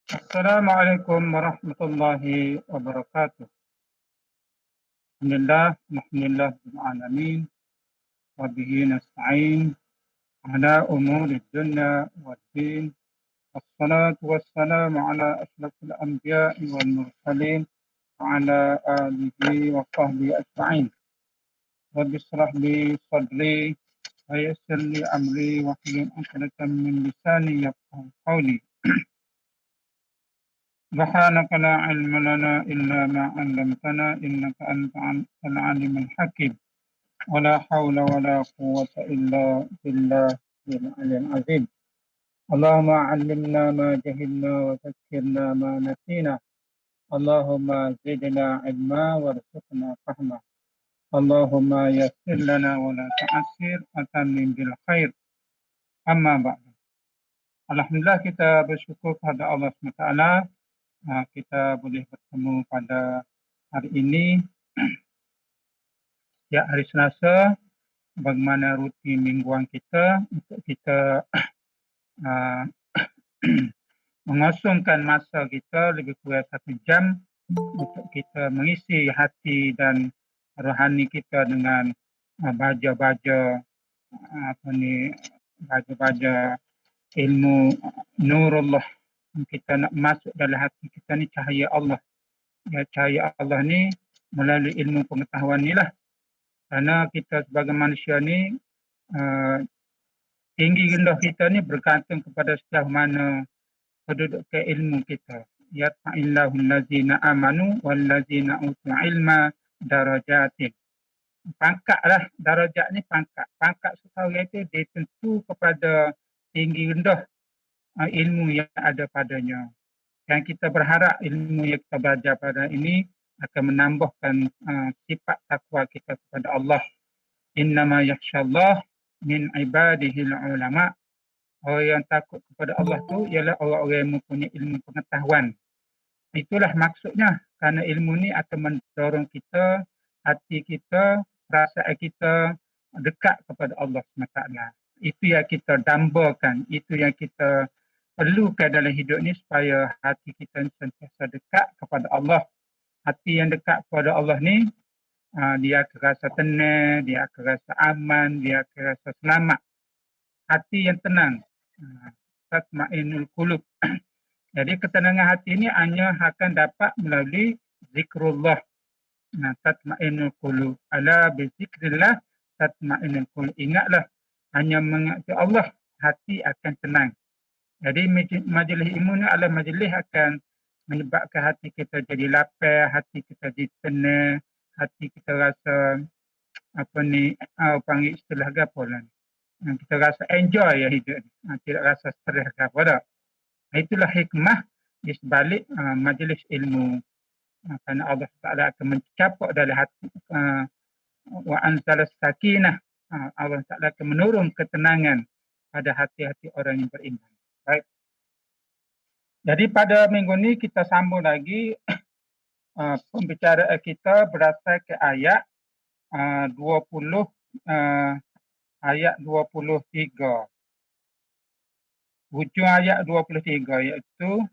Assalamualaikum warahmatullahi wabarakatuh. Alhamdulillah, alhamdulillah rabbil alamin, wa bihi nasta'in ala umuri dunya waddin. Wassalatu wassalamu ala asyrafil anbiya'i wal mursalin wa ala alihi wa sahbihi ajma'in. Rabbi shrah li sadri wa yassir li amri wa hlul 'uqdatam min lisani yafqahu qawli. سبحانك لا علم لنا إلا ما علمتنا إنك أنت العليم الحكيم ولا حول ولا قوة إلا بالله العلي العظيم. اللهم علمنا ما جهلنا وذكرنا ما نسينا. اللهم زدنا علما وارزقنا فهما. اللهم يسر لنا ولا تعسر أتمم بالخير. أما بعد. Alhamdulillah, kita bersyukur kepada Allah SWT. Kita boleh bertemu pada hari ini, ya, hari Selasa, bagaimana rutin mingguan kita untuk kita mengosongkan masa kita lebih kurang 1 jam untuk kita mengisi hati dan rohani kita dengan baja-baja baja-baja ilmu nurullah. Kita nak masuk dalam hati kita ni cahaya Allah. Ya, cahaya Allah ni melalui ilmu pengetahuan ni lah. Kerana kita sebagai manusia ni, tinggi rendah kita ni bergantung kepada sejauh mana kedudukan ilmu kita. Yarfa'illahu allazina amanu wallazina utul ilma darajatin. Pangkatlah, darajat ni pangkat. Pangkat seseorang itu ditentu kepada tinggi rendah ilmu yang ada padanya. Dan kita berharap ilmu yang kita belajar pada ini akan menambahkan sifat takwa kita kepada Allah. Innama yakhshallah min ibadihil ulama. Orang yang takut kepada Allah tu ialah orang-orang yang mempunyai ilmu pengetahuan. Itulah maksudnya, kerana ilmu ni akan mendorong kita, hati kita, perasaan kita dekat kepada Allah SWT. Itu yang kita dambakan, itu yang kita perlukan dalam hidup ni supaya hati kita sentiasa dekat kepada Allah. Hati yang dekat kepada Allah ni, dia akan rasa tenang, dia akan rasa aman, dia akan rasa selamat. Hati yang tenang, tatma'innul qulub. Jadi ketenangan hati ni hanya akan dapat melalui zikrullah. Tatma'innul qulub. Ala bizikrillah tatma'innul qulub. Ingatlah, hanya mengingat Allah, hati akan tenang. Jadi majlis ilmu ni adalah majlis akan menyebabkan hati kita jadi lapar, hati kita jadi tenang, hati kita rasa panggil istilah apa lah. Kita rasa enjoy ya hidup ni. Tidak rasa stres ke apa dah. Itulah hikmah di sebalik majlis ilmu. Kerana Allah Taala akan mencapak dalam hati wa anzalas sakinah. Allah Taala akan menurun ketenangan pada hati-hati orang yang beriman. Baik. Jadi pada minggu ni kita sambung lagi pembicaraan kita berdasarkan ayat 20 ayat 23. Hujung ayat 23 iaitu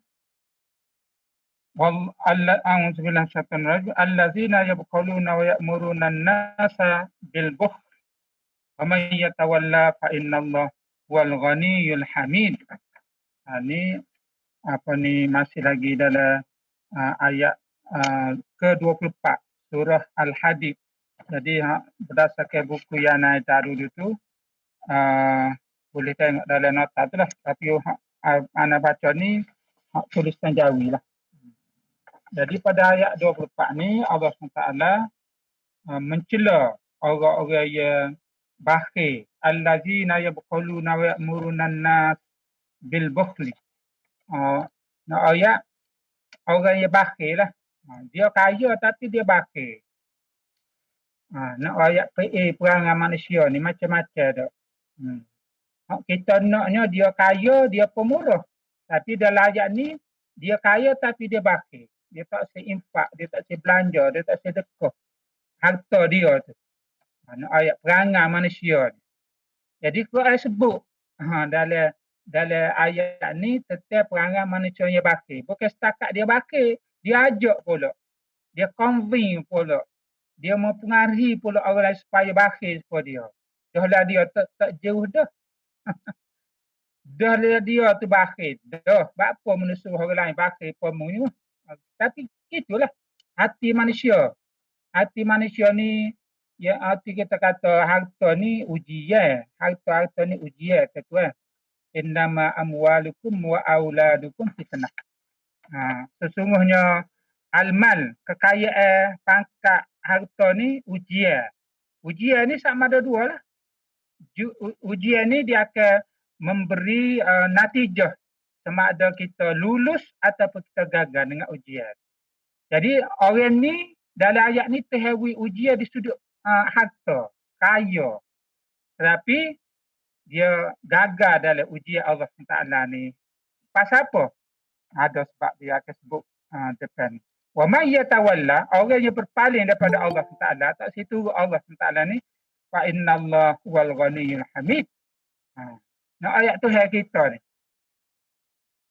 allazina yabqaluna wa ya'muruna an-nasa bil bukhl wa man yatawalla fa innallaha huwal ghaniyyul hamid. Ini masih lagi dalam ayat ke-24 surah Al-Hadid. Jadi berdasarkan buku yang Ana taruh itu, boleh tengok dalam nota tu lah. Tapi Ana baca ni tulisan Jawi lah. Jadi pada ayat 24 ni Allah SWT mencela orang-orang yang bakhil. Allazina yabqaluna wa ya'muruna an-nas bil bukhli. Ayat orang yang bakhil lah. Dia kaya tapi dia bakhil. Nak ayat PA perangai manusia ni macam-macam dah. Kita naknya dia kaya, dia pemurah. Tapi dalam ayat ni, dia kaya tapi dia bakhil. Dia tak seinfak, dia tak sebelanja, dia tak sedekah. Harta dia tu. Nak ayat perangai manusia ni. Jadi Quran sebut dalam dalam ayat ni tentang perangai manusia yang bakir. Bukan setakat dia bakir, dia ajak pula. Dia convince pula. Dia mempengaruhi pula orang lain supaya bakir kepada dia. Dah lah dia tak jauh dah. Dah lah dia tu bakir. Dah. Apa manusia orang lain bakir pemu ni. Tapi itulah hati manusia. Hati manusia ni, ya hati kita kata harta ni ujian. Harta-harta ni ujian. Kata innama amwalukum wa auladukum fitnah. Sesungguhnya almal, kekayaan, pangkat, harta ni ujian. Ujian ni sama ada dua lah. Ujian ni dia akan memberi natijah sama ada kita lulus ataupun kita gagal dengan ujian. Jadi orang ni dalam ayat ni terhewi ujian di sudut harta, kaya. Tetapi dia gagal dalam ujian Allah SWT ni. Pasal apa? Ada sebab dia akan sebut depan. Wa may yatawalla, orang yang berpaling daripada Allah SWT, tak situ Allah SWT ni, fa innallaha huwal ghaniyyul hamid. Nah ayat Tuhan kita ni.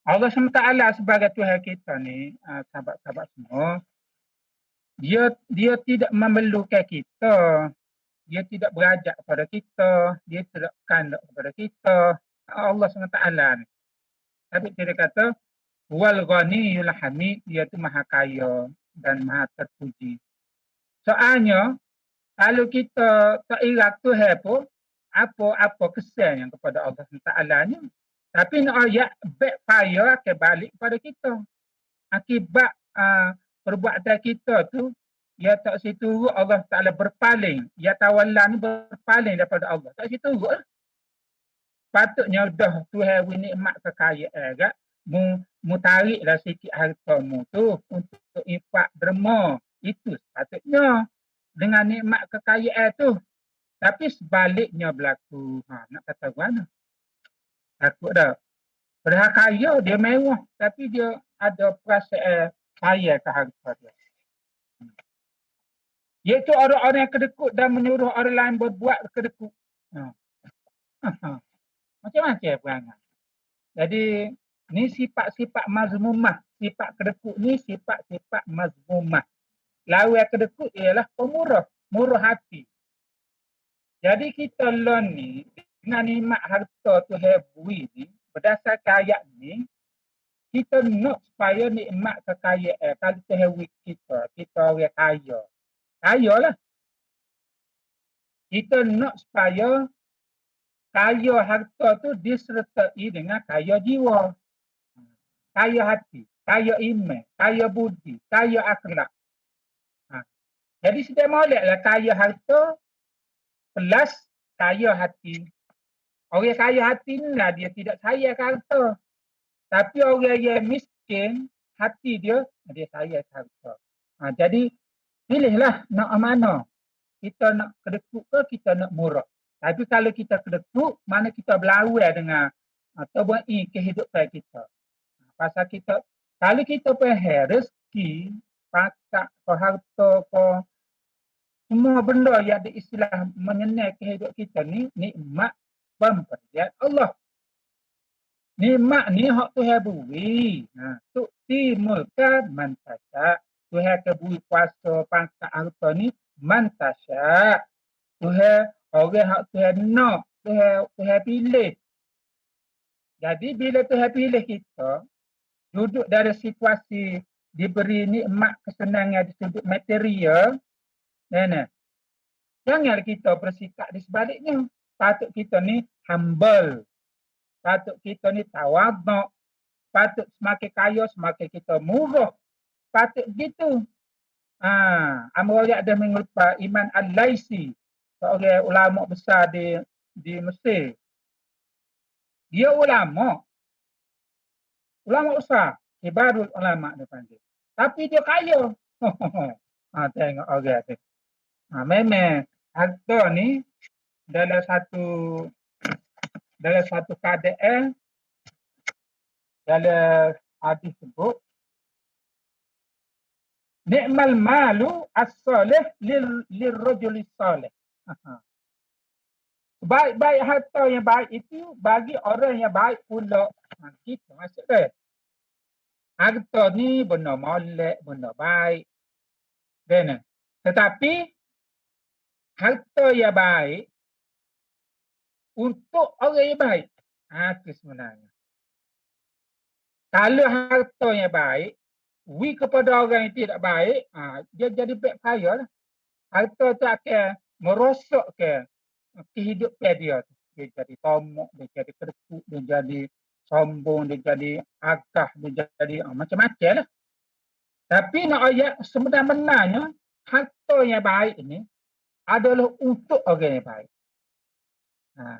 Allah SWT sebagai Tuhan kita ni, sahabat-sahabat semua, dia tidak memerlukan kita. Dia tidak berajak kepada kita, dia tidak kandak kepada kita. Allah SWT ni. Tapi dia kata wal ghaniyyul hamid, dia tu maha kaya dan maha terpuji. Soalnya kalau kita tak irak Tuhan pun apa kesan yang kepada Allah SWT ni. Tapi nak ayat backfire akan balik kepada kita. Akibat perbuatan kita tu, ya tak situ Allah Ta'ala berpaling. Ya tawalla ni berpaling daripada Allah. Tak situ lah. Patutnya dah Tuhan beri nikmat kekayaan agak. Mu tariklah sikit hartamu tu untuk infak derma. Itu sepatutnya dengan nikmat kekayaan tu. Tapi sebaliknya berlaku. Nak kata mana? Takut dah. Padahal kaya dia mewah. Tapi dia ada perasaan kaya ke harta dia. Iaitu orang-orang yang kedekut dan menyuruh orang lain berbuat kedekut. Macam-macam perangai. Jadi, ni sifat-sifat mazmumah. Sifat kedekut ni sifat-sifat mazmumah. Lawan kedekut ialah pemurah. Murah hati. Jadi, kita learn ni, dengan nikmat harta Tuhan beri ni, berdasarkan ayat ni, kita nak supaya nikmat kekayaan. Kalau Tuhan beri kita orang kaya. Kaya lah. Kita nak supaya kaya harta tu disertai dengan kaya jiwa. Kaya hati, kaya iman, kaya budi, kaya akhlak. Jadi sudah moleklah kaya harta plus kaya hati. Orang kaya hati ni lah dia tidak sayang harta. Tapi orang yang miskin, hati dia sayang harta. Jadi pilihlah nak mana. Kita nak kedekut ke kita nak murah. Tapi kalau kita kedekut, mana kita berlawan dengan terbuai kehidupan kita. Pasal kita, kalau kita faham rezeki, pakat, harta, semua benda yang ada istilah mengenai kehidupan kita ni, nikmat pemberian Allah. Nikmat ni hak Tuhan beri. Tu'ti mulka man tasya. Tuhan akan beri kuasa pangkat harta ni man tasya. Tuhan orang hak Tuhan nak, Tuhan pilih. Jadi bila Tuhan pilih kita, duduk dari situasi diberi nikmat kesenangan di sudut material, jangan kita bersikap di sebaliknya. Patut kita ni humble. Patut kita ni tawaduk. Patut semakin kaya, semakin kita murah. Patut gitu. Amrullah ada mengupa Iman Al-Laisi, seorang ulama besar di Mesir. Dia ulama besar, kibarul ulama dia panggil. Tapi dia kaya. Tengok orang tu. Memang harta ni dalam satu keadaan, dalam hadis sebut, ni'mal malu as-salih lirrajuli salih. Baik-baik harta yang baik itu bagi orang yang baik pula. Kita maksud dia. Harta ni benda molek, benda baik. Dan tetapi harta yang baik untuk orang yang baik. Itu sebenarnya. Kalau harta yang baik, kepada orang yang tidak baik, dia jadi backfire lah. Harta tu akan merosakkan kehidupan dia. Dia jadi tomok, dia jadi kerkuk, dia jadi sombong, dia jadi agah, dia jadi macam-macam lah. Tapi nak ayat sebenarnya harta yang baik ini adalah untuk orang yang baik.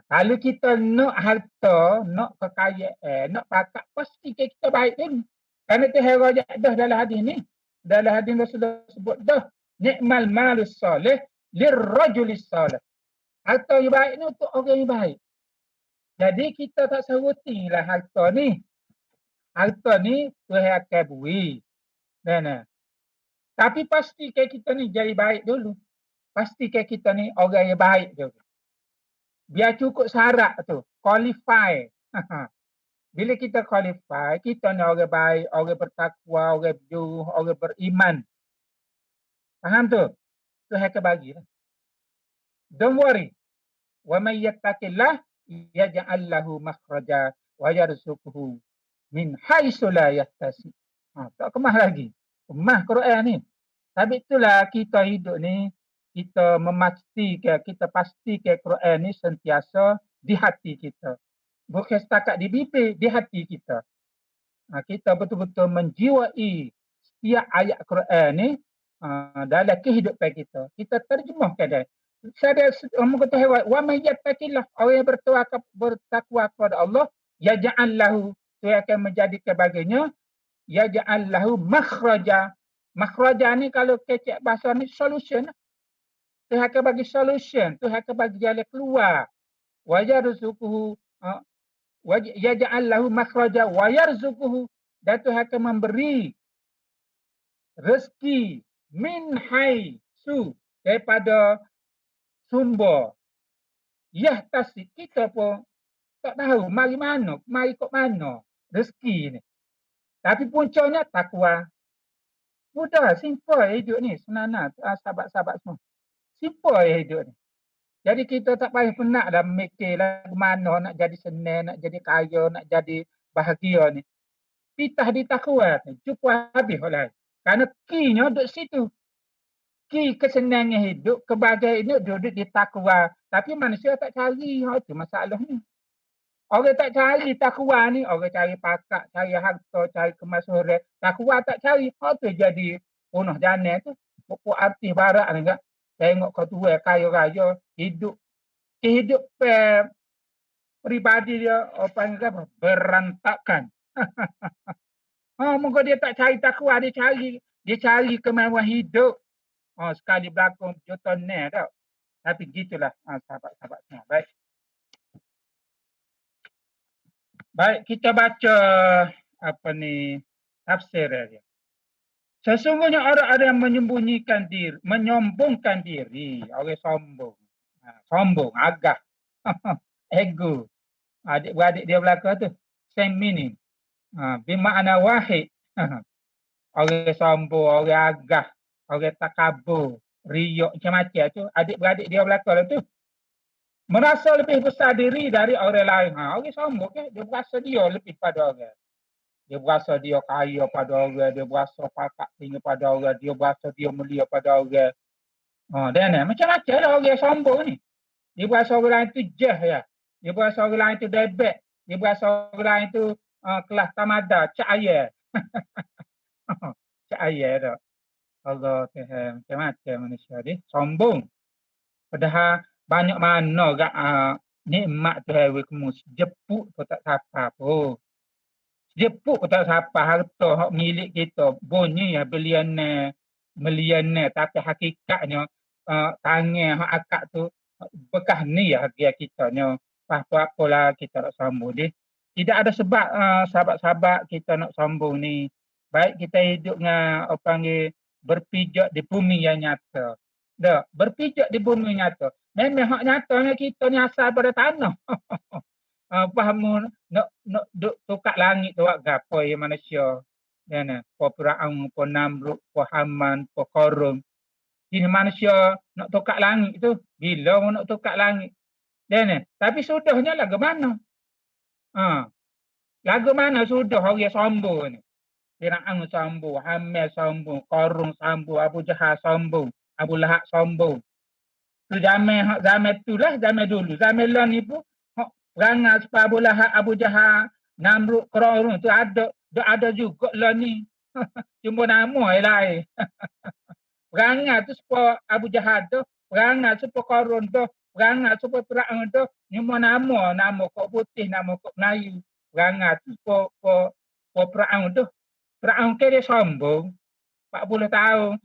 Kalau kita nak harta, nak kekayaan, nak pakat, pasti kita baik dulu. Kerana Tuhan rajak dah dalam hadis ni. Dalam hadis Rasulullah sebut dah. Ni'mal malus salih lirrajulis salih. Harta yang baik ni untuk orang yang baik. Jadi kita tak serutinglah harta ni. Harta ni Tuhan akan beri. Tapi pastikan kita ni jadi baik dulu. Pastikan kita ni orang yang baik dulu. Biar cukup syarat tu. Qualify. Bila kita qualify, kita ni orang baik, orang bertakwa, orang berjuh, orang beriman. Faham tu? Tuhan akan bagi lah. Don't worry. Wa may yattaqillah yaj'al lahu makhraja wa yarzuquhu min haitsu la yahtasib. Tak kemah lagi. Kemah Quran ni. Tapi itulah kita hidup ni, kita memastikan, kita pastikan Quran ni sentiasa di hati kita. Bukan setakat di bibir, di hati kita. Kita betul-betul menjiwai setiap ayat Quran ni dalam kehidupan kita. Kita terjemahkan dia. Saya muka Tuhan, wa may yattaqillah, orang yang bertakwa kepada Allah, yaj'al lahu, Tuhan akan menjadikan baginya, yaj'al lahu makhraja. Makhraja ni kalau kecek bahasa ni solution. Tuhan akan bagi solution, Tuhan akan bagi jalan keluar. Wa yarzuquhu, yaj'al lahu makhraja wa yarzuquhu, dan Tuhan akan memberi rezeki min haitsu, daripada sumber. Tasik kita pun tak tahu mari mana, mari kok mana rezeki ni. Tapi puncanya takwa. Mudah, simple hidup ni sebenarnya, sahabat-sahabat semua. Simple hidup ni. Jadi kita tak payah penat dah mikir lagu mana nak jadi senang, nak jadi kaya, nak jadi bahagia ni. Pitah di takwa ni, cukup habis oleh. Kerana key-nya duduk situ. Key kesenangan hidup, kebahagiaan hidup duduk di takwa. Tapi manusia tak cari, itu masalahnya. Orang tak cari takwa ni, orang cari pakat, cari harta, cari kemasyhuran. Takwa tak cari, itu jadi punah jana tu. Pokok artis barat ni kan. Tengok kau tua, kaya raya, hidup. Kehidupan peribadi dia, apa, berantakan. Mungkin dia tak cari takwa, dia cari kemauan hidup. Sekali berlaku juta ni tau. Tapi gitulah sahabat-sahabat semua. Baik, kita baca tafsir dia. Sesungguhnya orang ada yang menyombongkan diri, orang sombong. Sombong, agak. Ego. Adik-beradik dia belakang tu. Same meaning. Bermakna wahid. Orang sombong, orang agak, orang takabur, riak, macam-macam tu. Adik-beradik dia belakang tu. Merasa lebih besar diri dari orang lain. Orang sombong ke? Dia berasa dia lebih pada orang. Dia berasa dia kaya pada orang. Dia berasa pakat tinggi pada orang. Dia berasa dia mulia pada orang. Macam-macam lah orang sombong ni. Dia berasa orang lain tu jah ya. Dia berasa orang lain tu debek. Dia berasa orang lain tu kelas tamada, cahaya. Cahaya tu. Allah Tuhan, macam-macam manusia ni. Sombong. Padahal banyak mana nikmat Tuhan kamu. Jepuk pun tak siapa pun. Jepuk pun tak siapa. Harta hak milik kita. Bunyi ya milioner. Tapi hakikatnya tangan hak akak tu bekas ni ya harga kita ni. Apa-apalah kita nak sambung ni. Tidak ada sebab sahabat-sahabat kita nak sambung ni. Baik kita hidup dengan berpijak di bumi yang nyata. Dah, berpijak di bumi nyata. Memang hak nyatanya kita ni asal pada tanah. Faham nak duk tukar langit tu gapo ya manusia. Ya nah, po Firaun, po Namrud, po Haman, po Qarun. Ini manusia nak tukar langit tu. Bila mau nak tukar langit? Ya nah, tapi sudahnya lagu mana? Lagu mana sudah orang sombong ni? Firaun sombong, Haman sombong, Qarun sombong, Abu Jahal sombong, Abu Lahab sombong. Tu zaman tu lah, zaman dulu. Zaman lah ni pun perangai supaya Abu Lahab, Abu Jahal, Namrud, Qarun tu ada juga lah ni. Cuma nama yang lain. Perangai tu supaya Abu Jahal tu, perangai supaya Qarun tu, perangai supaya Firaun tu, cuma nama kok putih, nama kok Melayu. Perangai tu supaya Firaun tu. Firaun ke dia sombong, 40 tahun,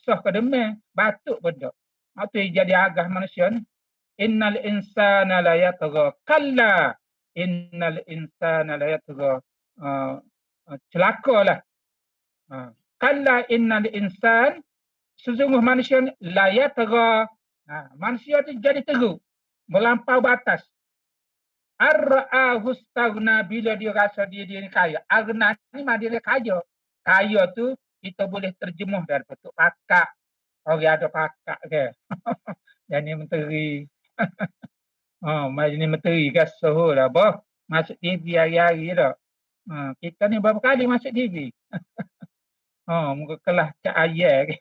sah ke demam, batuk pun tak. Itu jadi agah manusia ni. Innal insana la yatgha. Kalla. Innal insana la yatgha. Celakalah. Kalla innal insan. Sesungguh manusia ni la yatgha. Manusia tu jadi teruk. Melampau batas. Ar-ra'ahu staghna, bila dia rasa dia ni kaya. Aghna ni mah dia kaya. Kaya tu kita boleh terjemuh dari bentuk pakak. Orang ada pakak ke. Jadi menteri. Jadi menteri ke soho lah. Boh, masuk TV hari-hari dah. Kita ni berapa kali masuk TV? Muka kelas cak ayah ke.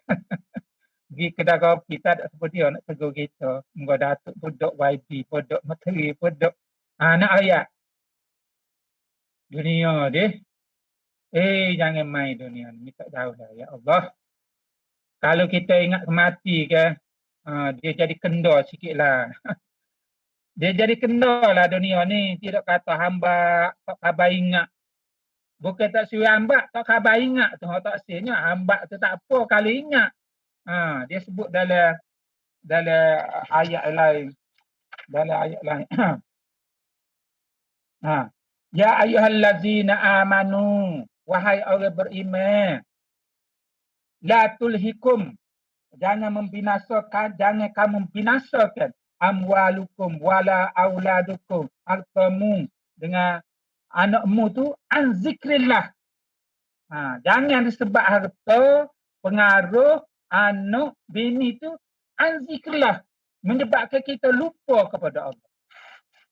Pergi kedai kopi tak ada seperti dia nak tegur kita. Muka datuk budak YB, budak menteri, budak anak ayat. Dunia dia. Jangan main dunia ni. Tak tahu dah. Ya Allah. Kalau kita ingat mati ke, dia jadi kendor sikit lah. Dia jadi kendor lah dunia ni. Tidak kata hamba tak khabar ingat. Bukan tak suruh hamba tak khabar ingat. Tu tak sihnya hamba tu tak apa kalau ingat. Dia sebut dalam ayat lain. Dalam ayat lain. Ya ayyuhallazina amanu. Wahai orang beriman. La tulhikum. Jangan kamu binasakan amwalukum wala auladukum, hartamu dengan anakmu tu an zikrillah. Jangan disebab harta, pengaruh, anak, bini tu an zikrillah, menyebabkan kita lupa kepada Allah.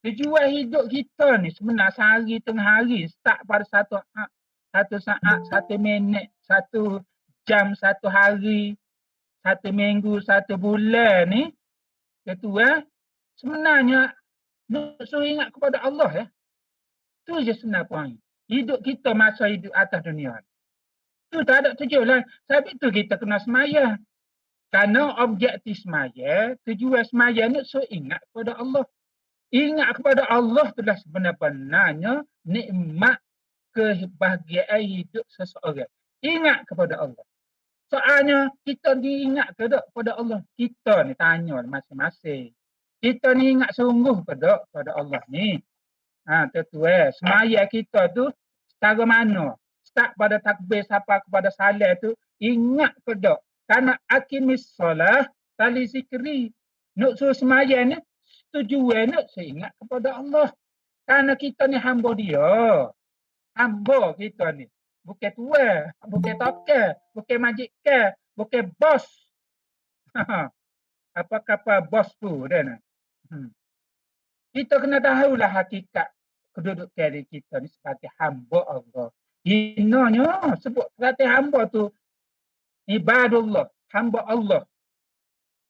Tujuan hidup kita ni sebenarnya sehari tengah hari, start pada satu saat, 1 minit, 1 jam, 1 hari, 1 minggu, 1 bulan ni, ketua sebenarnya nak suruh ingat kepada Allah ya. Tu je sebenarnya poin. Hidup kita masa hidup atas dunia. Tu tak ada tujuan lain. Sebab itu kita kena semaya. Karena objektif semaya, tujuan semaya ni suruh ingat kepada Allah. Ingat kepada Allah itulah sebenarnya nikmat kebahagiaan hidup seseorang. Ingat kepada Allah. Soalnya kita diingat ke tak pada Allah? Kita ni tanya masing-masing. Kita ni ingat sungguh ke tak pada Allah ni? Tuan, semaya kita tu setara mana? Start pada takbir sampai kepada salat tu ingat ke tak? Karena akimis solah tali zikri. Nak suruh semaya ni tujuan nak seingat kepada Allah. Karena kita ni hamba dia. Hamba kita ni. Bukan tua, bukan toke, bukan majikan, bukan bos. Apa bos tu dan kita kena tahulah hakikat kedudukan diri kita ni sebagai hamba Allah. Inanya sebut sebagai hamba tu ibadullah, hamba Allah.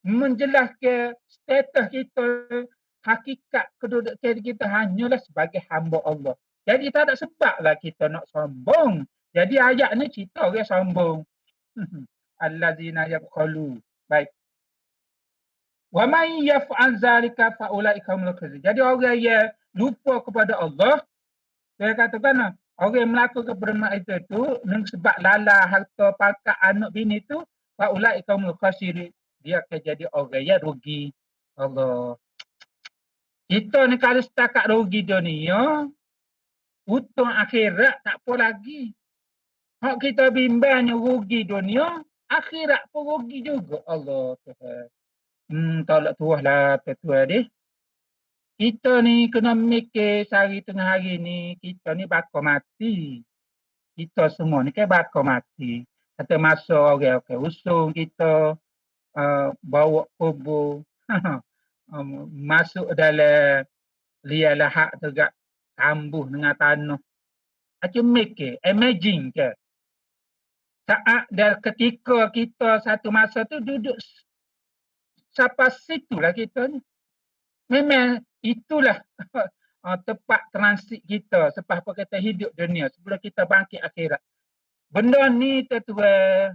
Menjelaskan status kita, hakikat kedudukan diri kita hanyalah sebagai hamba Allah. Jadi tak ada sebablah kita nak sombong. Jadi ayat ni cerita orang sombong. Allazina yabkhalu. Baik. Wa may yaf'al zalika fa ulaika humul khasirin. Jadi orang yang lupa kepada Allah, saya katakan orang yang melakukan perbuatan itu dengan sebab lala harta pakak anak bini tu fa ulaika humul khasirin. Dia akan jadi orang yang rugi. Allah. Kita ni kalau setakat rugi dunia, untung akhirat tak apa lagi. Hak kita bimbangnya rugi dunia, Akhirat pun rugi juga. Allah Tuhan. Tolak tuah lah tuan deh. Kita ni kena mikir sehari tengah hari ni, kita ni bakal mati. Kita semua ni kan bakal mati. Satu masa orang usung kita, bawa kubur, masuk dalam liang lahat tegak kambuh dengan tanah. Macam mikir, imagine ke. Saat dan ketika kita satu masa tu duduk sampai situlah kita ni. Memang itulah tempat transit kita sebab apa kita hidup dunia sebelum kita bangkit akhirat. Benda ni tuan,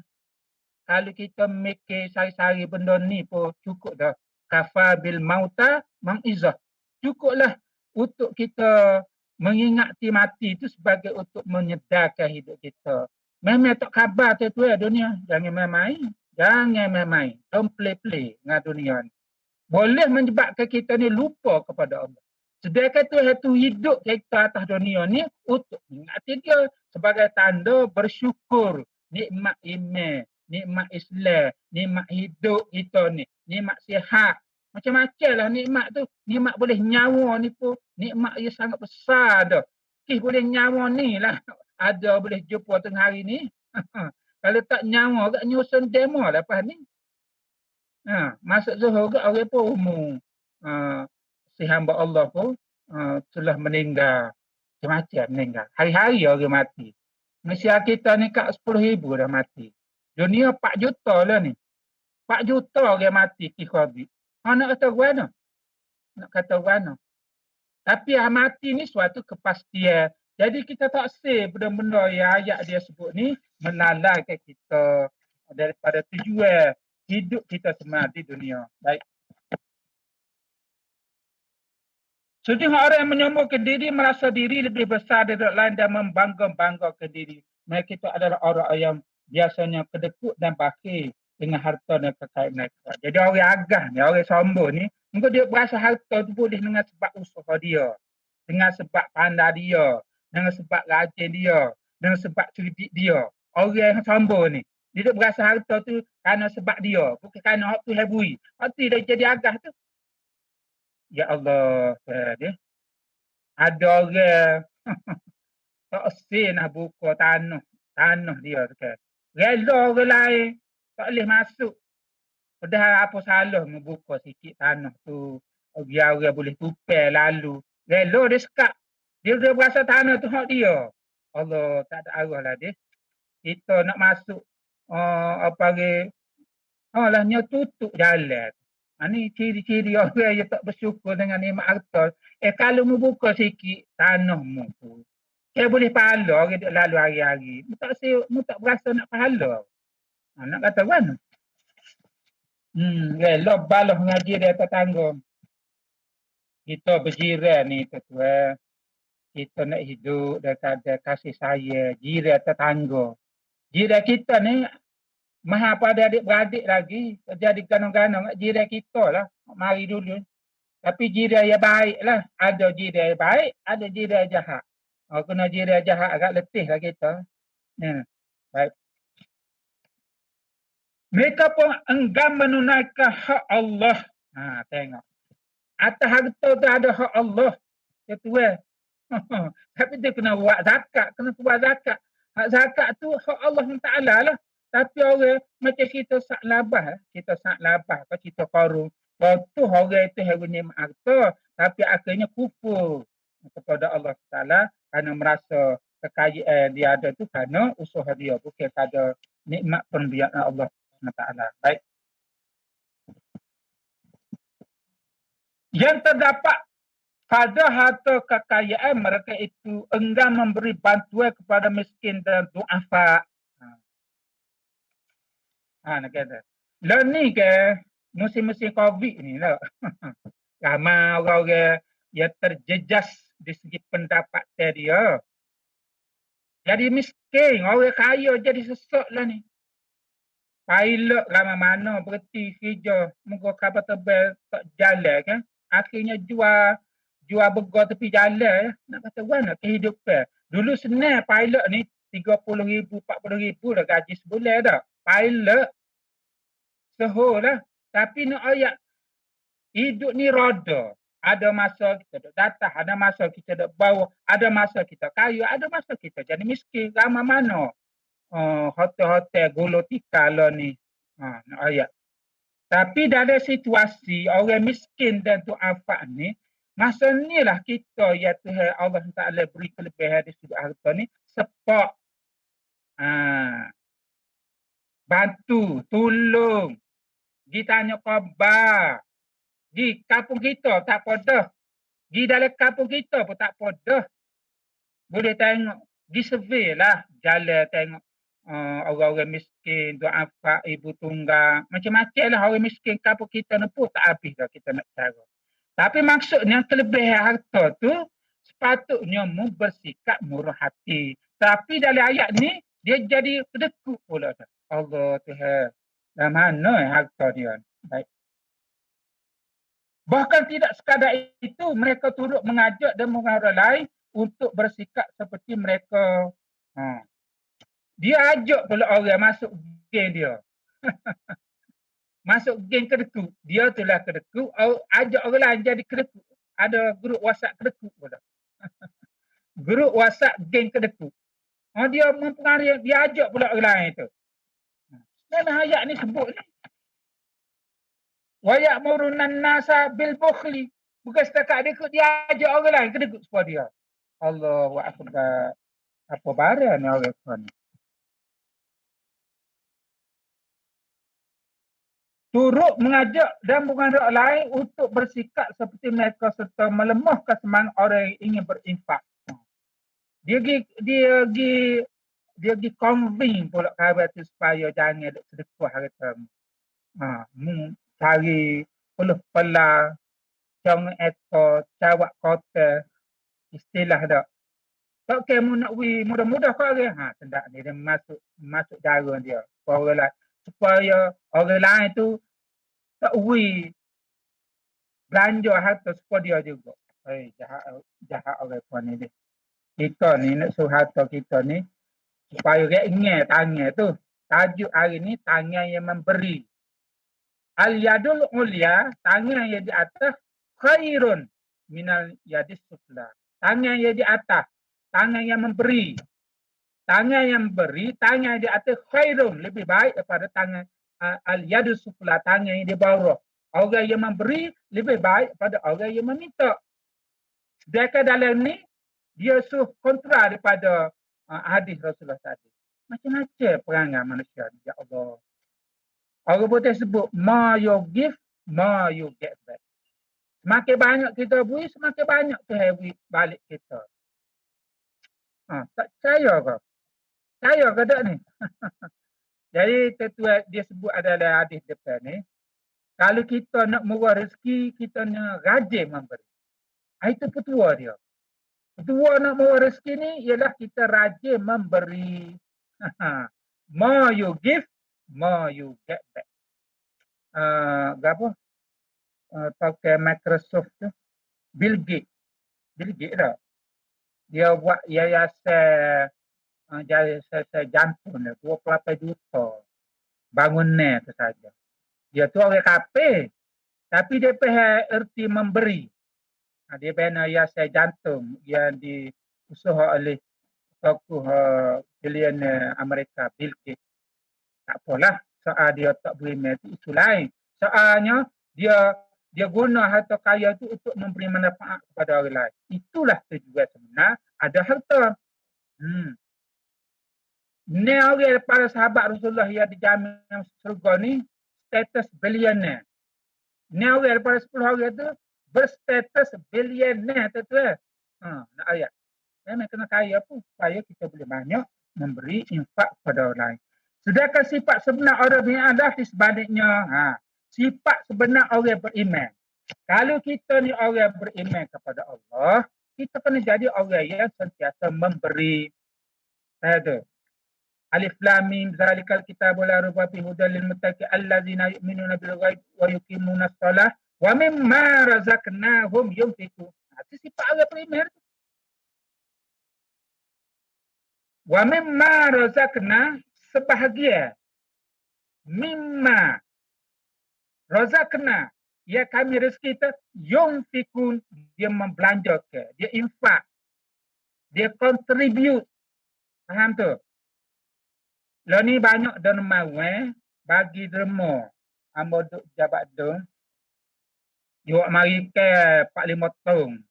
kalau kita mikir sehari-hari benda ni pun cukup dah. Kafa bil mauta mangizah. Cukuplah untuk kita mengingati mati itu sebagai untuk menyedarkan hidup kita. Memang tak khabar tuan dunia. Jangan main-main. Jangan main-main. Don't play-play dengan dunia ni. Boleh menyebabkan kita ni lupa kepada Allah. Sedangkan Tuhan tu hidup kita atas dunia ni untuk mengingati dia sebagai tanda bersyukur nikmat iman, nikmat Islam, nikmat hidup kita ni, nikmat sihat. Macam-macam lah nikmat tu. Nikmat boleh nyawa ni pun, nikmat ia sangat besar dah. Boleh nyawa ni lah. Ada boleh jumpa tengah hari ni. Kalau tak nyawa, agak nyusun demo lepas ni. Masuk zuhur ke orang pun umur. Si hamba Allah pun telah meninggal. Macam-macam meninggal. Hari-hari orang mati. Malaysia kita ni kat 10,000 dah mati. Dunia 4 juta lah ni. 4 juta orang mati ki COVID. Nak kata mana? Nak kata mana? Tapi mati ni suatu kepastian. Jadi kita tak say benda-benda yang ayat dia sebut ni melalaikan kita daripada tujuan hidup kita sebenarnya di dunia. Baik. Setengah orang yang menyombongkan diri merasa diri lebih besar dari orang lain dan membangga-banggakan diri. Mereka itu adalah orang yang biasanya kedekut dan bakhil dengan harta dan kekayaan mereka. Jadi orang agah ni, orang sombong ni, mungkin dia berasa harta tu boleh dengan sebab usaha dia, dengan sebab pandai dia, dengan sebab rajin dia, dengan sebab cerdik dia. Orang yang sombong ni, dia berasa harta tu kerana sebab dia, bukan kerana hak tu hebui. Hak tu dia jadi agah tu. Ya Allah, dia. Ada orang tak sen nak buka tanah dia tu. Rela orang lain tak boleh masuk. Padahal apa salah membuka sikit tanah tu. Biar orang boleh tupel lalu. Rela dia sekat. Dia berasa tanah tu hak dia. Allah tak ada arah lah dia. Kita nak masuk apa lagi. Lah nya tutup jalan. Ni ciri-ciri orang yang tak bersyukur dengan nikmat harta. Kalau mu buka sikit tanahmu tu, dia boleh pahala orang duk lalu hari-hari. Mu tak berasa nak pahala. Nak kata mana? Rela balah mengaji di atas tangga. Kita berjiran ni tuan. Kita nak hidup daripada kasih sayang, jiran atas tangga. Jiran kita ni maha pada adik-beradik lagi. Jadi ganang-ganang jiran kita lah. Mari dulu. Tapi jiran yang baik lah. Ada jiran yang baik, ada jiran yang jahat. Kena jiran jahat agak letih lah kita. Baik. Mereka pun enggan menunaikan hak Allah. Tengok. Atas harta tu ada hak Allah. Ketua. Tapi dia kena buat zakat. Kena buat zakat. Hak zakat tu hak Allah Ta'ala lah. Tapi orang macam kita sak labah. Kita sak labah. Kita korung. Waktu orang itu yang nikmat harta. Tapi akhirnya kufur kepada Allah Ta'ala. Kerana merasa kekayaan dia ada tu kerana usaha dia. Bukan pada nikmat pemberian Allah Ta'ala. Baik. Yang terdapat pada harta kekayaan mereka itu enggan memberi bantuan kepada miskin dan du'afa. Nak kata. Lah ni ke musim-musim COVID ni lah. Ramai orang-orang yang terjejas di segi pendapatan dia. Jadi miskin, orang kaya jadi sesak lah ni. Pilot ramai mana berhenti kerja. Muka kapal tebal tak jalan kan. Akhirnya jual burger tepi jalan. Nak kata mana kehidupan. Dulu senang pilot ni 30,000, 40,000 dah gaji sebulan dah. pilot, seholah. Tapi ni ayat, hidup ni roda. Ada masa kita duduk datang, ada masa kita duduk bawah, ada masa kita kaya, ada masa kita jadi miskin. Ramai mana hotel-hotel gulu tikar lah ni. Ni ayat. Tapi dalam situasi orang miskin dan du'afa ni, masa ni lah kita, ya Tuhan Allah Ta'ala beri kelebihan di sudut harta ni, sepak, bantu, tolong, pergi tanya khabar, pergi kampung kita tak podah, pergi dalam kampung kita pun tak podah. Boleh tengok, pergi survey lah, jalan tengok orang-orang miskin, du'afa, ibu tunggang, macam-macam lah orang miskin kampung kita ni pun tak habis dah kita nak cara. Tapi maksudnya kelebihan harta tu sepatutnya mu bersikap murah hati. Tapi dalam ayat ni dia jadi kedekut pula dah. Allah Tuhan. Dah mana harta dia? Baik. Bahkan tidak sekadar itu, mereka turut mengajak dan mengarah lain untuk bersikap seperti mereka. Dia ajak pula orang masuk geng dia. Masuk geng kedekut. Dia tu lah kedekut. Ajak orang lain jadi kedekut. Ada grup WhatsApp kedekut pula. Grup WhatsApp geng kedekut. Dia mempengaruhi, dia ajak pula orang lain tu. Dalam ayat ni sebut ni. Wa ya'murunan nasa bil bukhli. Bukan setakat dia ajak orang lain kedekut supaya dia. Allahu akbar. Apa barang ni orang tu ni? Turut mengajak dan mengajak lain untuk bersikap seperti mereka serta melemahkan semangat orang yang ingin berinfak. Dia pergi convince pula kawan tu supaya jangan sedekah harta. Cari puluh pelah, cong ekor, cawak kota, istilah dah. Tak kamu nak mudah-mudah kau orang. Tidak ni dia masuk jarum dia. Supaya orang lain tu tak belanja harta supaya dia juga. Jahat orang puan ni. Kita ni nak suruh harta kita ni supaya dia ingat tangan tu. Tajuk hari ni tangan yang memberi. Al-yadul ulia, tangan yang di atas, khairun minal yadis sufla. Tangan yang di atas, tangan yang memberi. Tangan yang beri, tangan yang di atas khairun, lebih baik daripada tangan al-yadus sufla, tangan yang di bawah. Orang yang memberi lebih baik daripada orang yang meminta. Sedangkan dalam ni, dia suruh kontra daripada hadis Rasulullah tadi. Macam-macam perangai manusia. Ya Allah. Orang putih sebut, more you give, more you get back. Semakin banyak kita beri, semakin banyak Tuhan beri balik kita. Tak percaya ke? Percaya ke tak ni? Jadi tetua dia sebut adalah hadis depan ni. Kalau kita nak murah rezeki, kita nak rajin memberi. Itu petua dia. Petua nak murah rezeki ni ialah kita rajin memberi. More you give, more you get back. Apa? Pakai Microsoft tu. Bill Gates dah. Dia buat yayasan jantung dia. 28 juta. Bangunan tu saja. Dia tu orang kafir. Tapi dia punya erti memberi. Dia punya yayasan jantung yang diusaha oleh tokoh billionaire Amerika, Bill Gates. Tak apalah. Soal dia tak beri itu lain. Soalnya dia guna harta kaya itu untuk memberi manfaat kepada orang lain. Itulah tujuan sebenar ada harta. Ni orang para sahabat Rasulullah yang dijamin surga ni status billionaire. Ni orang daripada 10 orang tu berstatus billionaire tu. Nak ayat. Memang kena kaya pun supaya kita boleh banyak memberi infak kepada orang lain. Sedangkan sifat sebenar orang beriman adalah di sebaliknya. Sifat sebenar orang beriman. Kalau kita ni orang beriman kepada Allah, kita kena jadi orang yang sentiasa memberi. Ada. Alif lam mim zalikal kitabul la raiba fihi hudal lil muttaqin allazina yu'minuna bil ghaib wa yuqimuna shalah wa mimma razaqnahum yunfiqun. Itu sifat orang beriman. Wa mimma razaqna, sebahagian mimma razaqna, ya kami rezeki kita, yunfikun, dia membelanjakan, dia infak, dia contribute. Faham tu? Lah ni banyak derma bagi derma. Ambo duk jabat dong. Yo mari ke 4-5 tahun.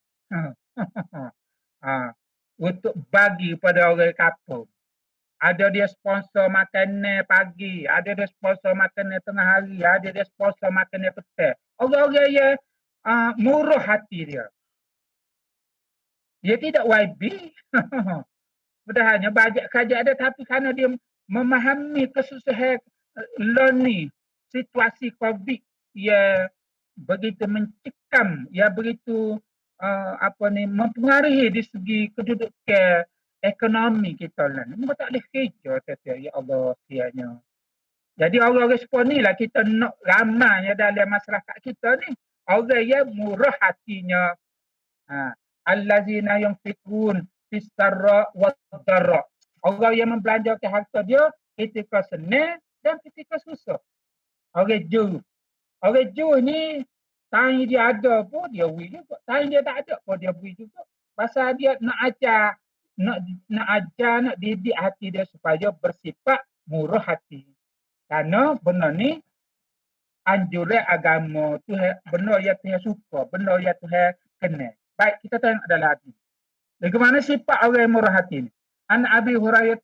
Ha. Untuk bagi pada orang kampung. Ada dia sponsor makanan pagi, ada dia sponsor makanan tengah hari, ada dia sponsor makanan petang. Orang-orang yang murah hati dia. Dia tidak YB. Padahal bajet kerja ada, tapi kerana dia memahami kesusahan ni, situasi COVID yang begitu mencekam, ya begitu mempengaruhi di segi kedudukan ekonomi kita lah. Mereka tak boleh kerja, kata, ya Allah, sianya. Jadi orang-orang sepuluh ni lah kita nak ramainya dalam masyarakat kita ni. Orang yang murah hatinya. Allazina yunfikun fis-sarra wad-dharra. Orang yang membelanjakan harta dia ketika senang dan ketika susah. Orang jujur. Orang jujur ni, time dia ada pun dia beri juga. Time dia tak ada pun dia beri juga. Pasal dia nak ajar, nak didik hati dia supaya bersifat murah hati. Kerana benda ni anjuran agama Tuhan, benda yang Tuhan suka, benda yang Tuhan kenal. Baik, kita tengok dalam hadis. Bagaimana sifat orang yang murah hati ni? An Abi Hurairah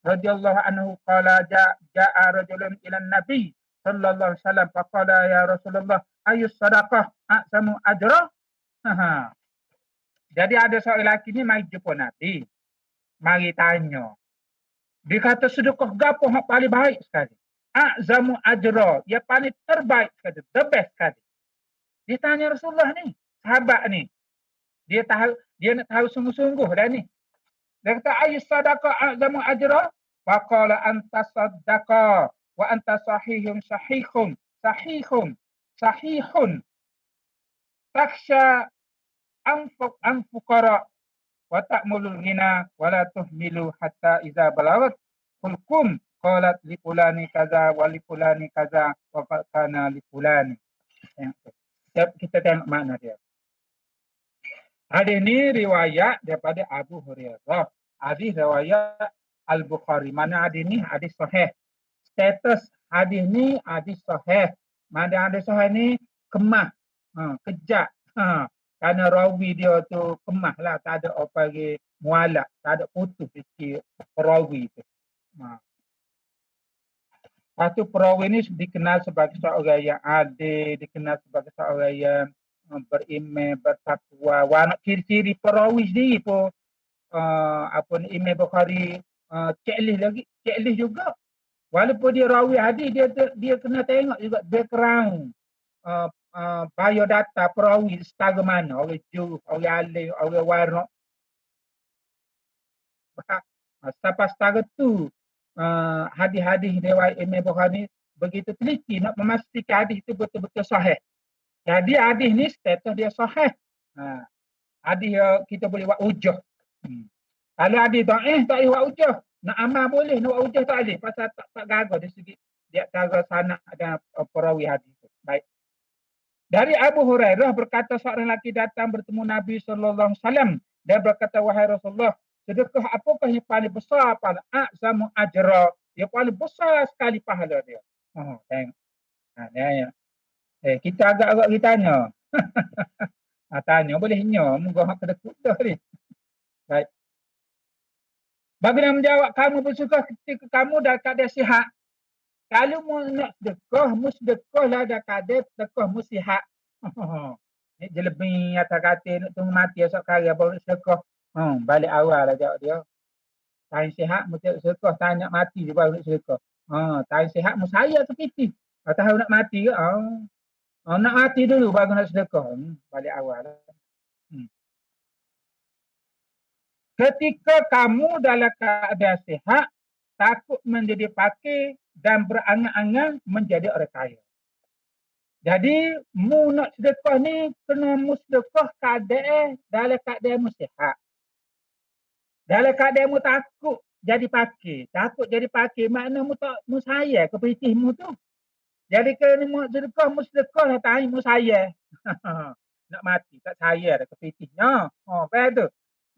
radhiyallahu anhu qala ja'a rajulun ila Nabi sallallahu alaihi wasallam faqala ya Rasulullah ayus sadaqah a'zamu ajra? Jadi ada seorang lelaki ni mari jumpa Nabi. Mari tanya. Dia kata sedekah gapo hak paling baik sekali? A'zamu ajra, yang paling terbaik sekali, the best sekali. Dia tanya Rasulullah ni, sahabat ni. Dia nak tahu sungguh-sungguh dah ni. Dia kata ayus sadaqah a'zamu ajra? Faqala anta sadaqah wa anta sahihun. Taksha anfuqara wa ta'mulul ghina wa la tuhmilu hatta iza balagat hulkum qalat li fulani kaza wa li fulani kaza wa kana li fulani. Kita tengok makna dia. Hadis ni riwayat daripada Abu Hurairah. Hadis riwayat Al-Bukhari. Mana hadis ni hadis sahih. Status hadis ni hadis sahih. Mana hadis sahih ni kemah, kejak. Kerana rawi dia tu kemah lah, tak ada apa lagi mualak, tak ada putus sikit perawi tu. Lepas tu perawi ni dikenal sebagai seorang yang adil, dikenal sebagai seorang yang beriman, bertakwa. Ciri-ciri perawi sendiri pun Imam Bukhari cek list juga. Walaupun dia rawi hadis, dia kena tengok juga background, biodata perawi setara mana, orang Juf, orang Alim, orang Warak. Sampai setara tu hadis-hadis riwayat Imam Bukhari begitu teliti nak memastikan hadis itu betul-betul sahih. Jadi hadis ni status dia sahih. Hadis kita boleh buat hujah. Kalau hadis dhaif tak boleh buat hujah. Nak amal boleh, nak buat hujah tak boleh. Pasal tak gagal dari segi dia antara sanad dan perawi hadis. Baik. Dari Abu Hurairah berkata seorang lelaki datang bertemu Nabi sallallahu alaihi wasallam dan berkata, wahai Rasulullah, sedekah apakah yang paling besar pahala? A'zamu ajra, yang paling besar sekali pahala dia. Tengok. Kita agak-agak kita tanya. Tanya boleh nyo, moga hak kedekut dah ni. Baik. Bagaimana menjawab, kamu bersyukur ketika kamu dah keadaan sihat. Kalau mu nak sedekah lah dah keadaan sedekah mu sihat. Ni je lebih atas kata nak tunggu mati esok kali baru sedekah. Balik awal lah jawab dia. Tahan sihat mu sedekah, tahan nak mati dia baru nak sedekah. Tahan sihat mu saya tu piti. Tahu nak mati ke? Nak mati dulu baru nak sedekah. Balik awal lah. Ketika kamu dalam keadaan sihat, takut menjadi fakir dan berangan-angan menjadi orang kaya. Jadi, mu nak sedekah ni, kena mu sedekah keadaan dalam keadaan mu sihat. Dalam keadaan mu takut jadi pakai. Takut jadi pakai makna mu tak mu saya ke pitihmu tu. Jadi kena mu sedekah lah tahi mu saya. Nak mati tak saya dah ke pitihnya. Oh, kan tu.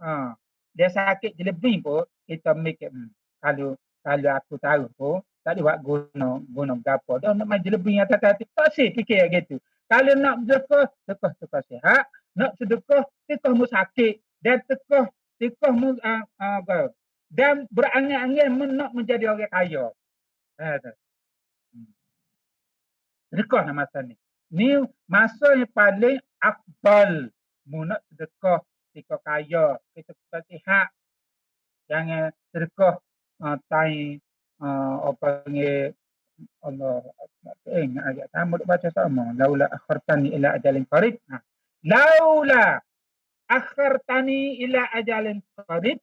Ha. Dia sakit je lebih pun kita mikir kalau kalau aku tahu pun tak ada buat guna gapo dah nak maju lebih atas kata tak sih fikir gitu. Kalau nak sedekah sihat, nak sedekah mu sakit dan tekah mu dan berangan-angan nak menjadi orang kaya. Ha. Sedekah lah masa ni. Ni masa yang paling afdal. Mu nak sedekah ketika kaya, ketika sihat. Jangan sedekah tai apa panggil Allah ayat sama duk baca sama. Laula akhartani ila ajalin qarib. Laula akhartani ila ajalin qarib.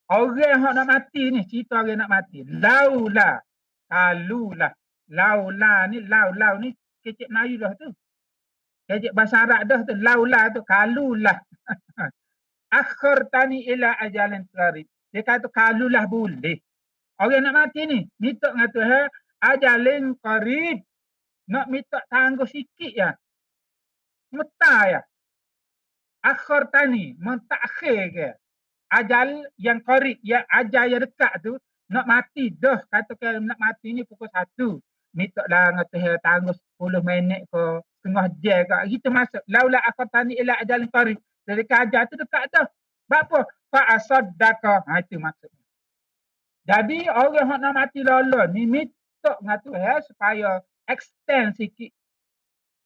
Orang yang nak mati ni, cerita orang nak mati. Laula, kalulah. Laula ni kecik Melayu dah tu. Kecik bahasa Arab dah tu. Laula tu, kalulah. Akhartani ila ajalin qarib. Dia kata kalulah boleh. Orang nak mati ni, minta dengan Tuhan, ajalin qarib. Nak minta tangguh sikit ya. Meta ya. Akhartani, mentakhir ke. Ajal yang qarib, yang ajal yang dekat tu, nak mati dah. Katakan nak mati ni pukul 1. Minta lah dengan Tuhan tangguh 10 minit ke, setengah jam ke. Kita masuk. Laula akhartani ila ajalin qarib. Jadi ajal tu dekat dah. Apa? Fa'asaddaka. Itu maksudnya. Jadi orang yang nak mati lala ni minta dengan Tuhan supaya extend sikit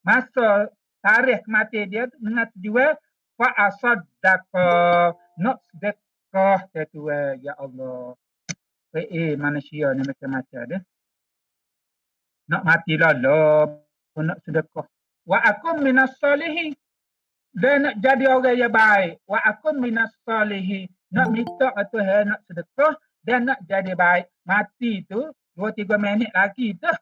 masa tarikh mati dia dengan tujuan fa'asaddaka. Nak sedekah ke Tuhan. Ya Allah. Manusia ni macam-macam dia. Nak mati lala pun nak sedekah. Wa akum minas salihin. Dan nak jadi orang yang baik. Wa akum minas salihin. Nak minta ke Tuhan nak sedekah. Dan nak jadi baik. Mati tu 2-3 minit lagi dah.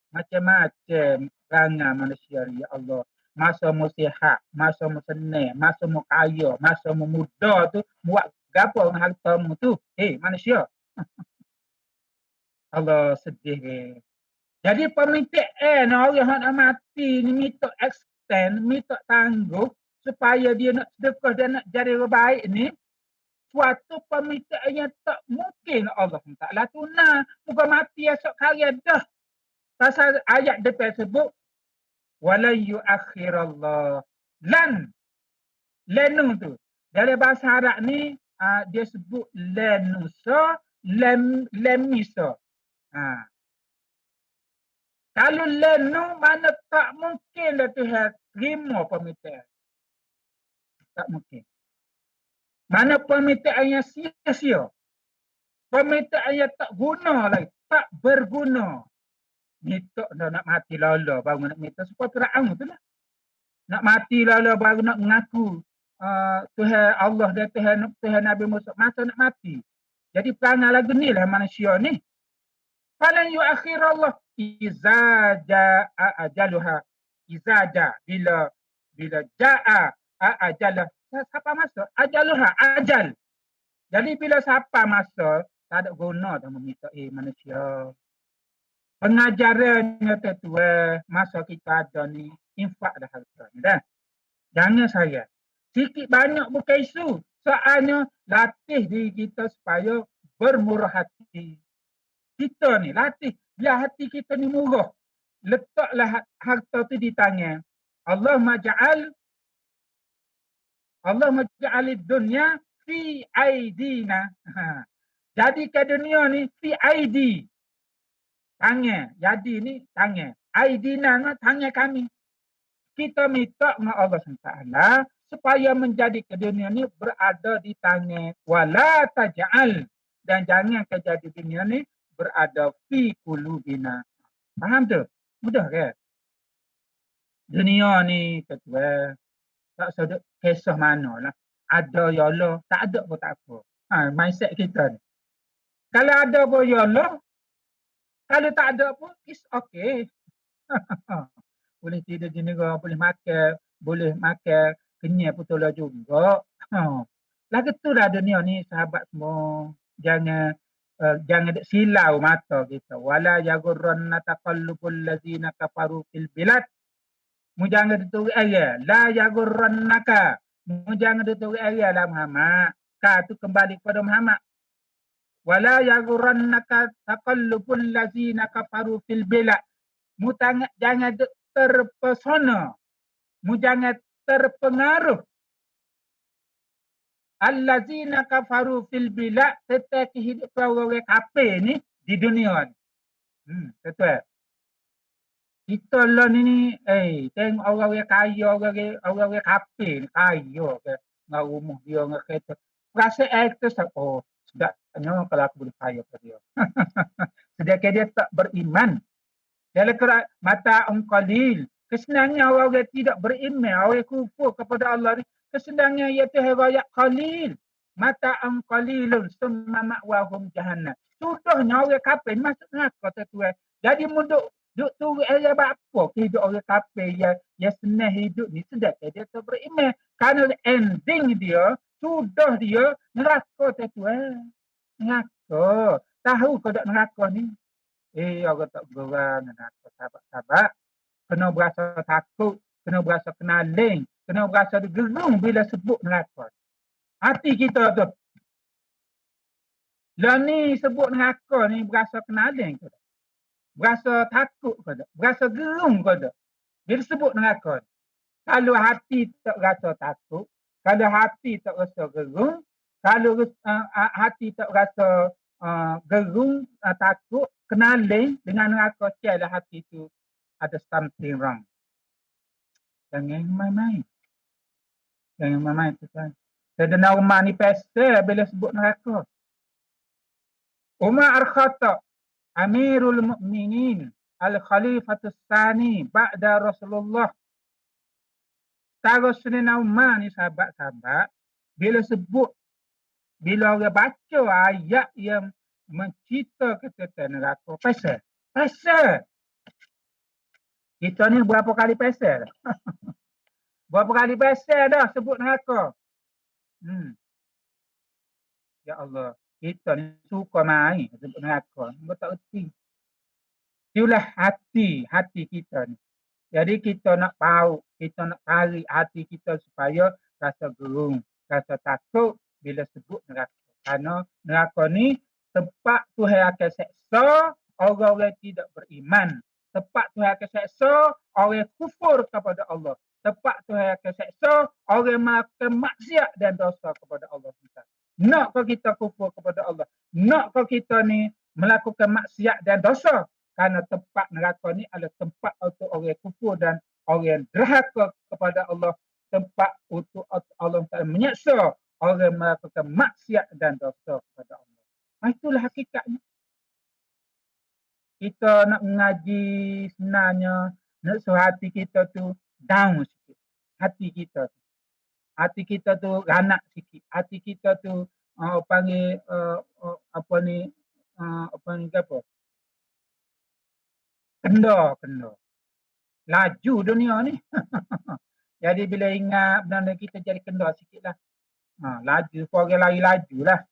Macam-macam rangan manusia ya Allah. Masa mu sihat, masa mu senang, masa mu kaya, masa mu muda tu buat gapo dengan harta mu tu. Manusia. Allah sedih. Jadi permintaan orang yang nak mati ni minta extend, minta tangguh supaya dia nak sedekah dan nak jadi orang baik ni suatu permintaan yang tak mungkin Allah Ta'ala tunai. Muka mati esok karya dah. Pasal ayat depan sebut wala yuakhirallah. Lan tu. Dalam bahasa Arab ni dia sebut lanusa, lamisa. Kalau lanu mana tak mungkin lah Tuhan terima permintaan. Tak mungkin. Mana permintaan yang sia-sia. Permintaan yang tak guna lagi. Tak berguna. Minta dah nak mati lala baru nak minta. Supaya Fir'aun tu lah. Nak mati lala baru nak mengaku Tuhan Allah dan Tuhan Nabi Musa. Masa nak mati. Jadi perangai lagu ni lah manusia ni. Falan yuakhir Allah. Iza ja'a ajaluha. Iza ja'a. Bila ja'a ajalah. Siapa masa? Ajaluha, ajal. Jadi bila siapa masa, tak ada guna dah meminta manusia. Pengajarannya tetua, masa kita ada ni, infak dah harta ni dah. Jangan saya. Sikit banyak bukan isu. Soalnya latih diri kita supaya bermurah hati. Kita ni latih. Biar hati kita ni murah. Letaklah harta tu di tangan. Allah maja'alid dunya fi aidina. Jadi ke dunia ni fi aidi. Tangan. Jadi ni tangan. Aidina ni tangan kami. Kita minta dengan Allah SWT supaya menjadi ke dunia ni berada di tangan. Wala taja'al. Dan jangan kejadi dunia ni berada fi kulubina. Faham tu? Mudah ke? Dunia ni ketua. Tak sedap kisah mana lah. Ada ya Allah, tak ada pun tak apa. Mindset kita ni. Kalau ada pun ya Allah, kalau tak ada pun, it's okay. Boleh tidur di negara, boleh makan kenyang pun tolak juga. Lagu tu lah dunia ni sahabat semua. Jangan dek silau mata kita. Wala yaghurranna taqallubul ladzina kafaru fil bilad. Mu jangan dituri ayat. La yaghurrannaka. Mu jangan dituri ayat lah Muhammad. Ka tu kembali kepada Muhammad. Wala yaghurrannaka taqallubul ladzina kafaru fil bilad. Mu jangan terpesona. Mu jangan terpengaruh. Allazina kafaru fil bilad, tetapi hidup orang-orang kafir ni di dunia ni. Betul. Kita lah ni, tengok orang-orang kaya, orang-orang kafir ni kaya ke. Dengan rumah dia, dengan kereta. Perasaan tu, sedapnya kalau aku boleh kaya ke dia. Sedangkan dia tak beriman. Dalam Quran, mata qalil. Kesenangan orang tidak beriman, orang kufur kepada Allah ni. Kesenangan iaitu rakyat qalil. Mata'an qalilun summa ma'wahum jahannam. Sudahnya orang kafir masuk neraka tuan. Jadi duk tunggu ayat apa hidup orang kafir yang senang hidup ni sedangkan dia tak beriman. Kerana ending dia, sudah dia neraka tuan. Neraka. Tahu kau tak neraka ni? Orang tak berang neraka sahabat-sahabat. Kena berasa takut, kena berasa kenaling, kena berasa gerung bila sebut neraka. Hati kita tu. Lah ni sebut neraka ni berasa kenaling ke tak? Berasa takut ke tak? Berasa gerung ke tak? Bila sebut neraka. Kalau hati tak rasa takut, kalau hati tak rasa gerung, kalau hati tak rasa gerung, takut, kenaling dengan neraka, tiada hati tu ada something wrong. Jangan main-main. Jangan main-main tuan. Sayyidina Umar ni pesel bila sebut neraka. Umar al-Khattab, Amirul Mukminin, Al-Khalifatus Tsani ba'da Rasulullah. Taruh Sayyidina Umar ni sahabat-sahabat, bila orang baca ayat yang menceritakan tentang neraka, pesel. Pesel. Kita ni berapa kali pesel? Berapa kali pesel dah sebut neraka? Ya Allah, kita ni suka main sebut neraka. Kita tak erti. Itulah hati kita ni. Jadi kita nak tahu, kita nak tarik hati kita supaya rasa gerung, rasa takut bila sebut neraka. Kerana neraka ni tempat Tuhan akan seksa orang-orang tidak beriman. Tempat Tuhan akan seksa orang kufur kepada Allah. Tempat Tuhan akan seksa orang melakukan maksiat dan dosa kepada Allah. Nak kau kita kufur kepada Allah? Nak kau kita ni melakukan maksiat dan dosa? Kerana tempat neraka ni adalah tempat untuk orang kufur dan orang derhaka kepada Allah. Tempat untuk Allah menyeksa orang melakukan maksiat dan dosa kepada Allah. Itulah hakikatnya. Kita nak mengaji sebenarnya, nak suruh hati kita tu down sikit. Hati kita tu ranak sikit. Hati kita tu panggil apa ni kenda. Laju dunia ni. Jadi bila ingat benda kita jadi kenda sikit lah. Laju, orang lari laju lah.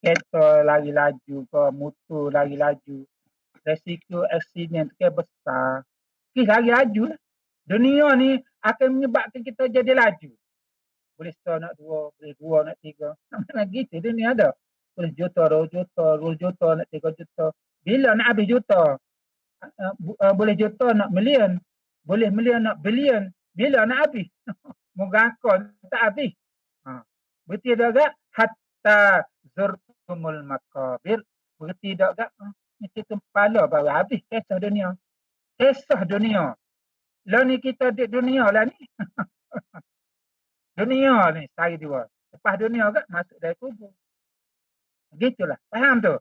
Kereta lari laju ke, motor lari laju. Resiko aksiden tu besar. Kita lari laju lah. Dunia ni akan menyebabkan kita jadi laju. Boleh setahun nak dua, boleh dua nak tiga. Mana gitu dunia ada. Boleh juta, 2 juta nak 3 juta. Bila nak habis juta? Boleh juta nak million. Boleh million nak billion. Bila nak habis? Mengangkon tak habis. Berarti dah gak? Hatta zurtumul makabir. Berarti dah gak? Macam kepala baru habis kisah dunia. Kisah dunia. Lah ni kita di dunia lah ni. Dunia ni sehari dua. Lepas dunia kan masuk dari kubur. Begitulah. Faham tu?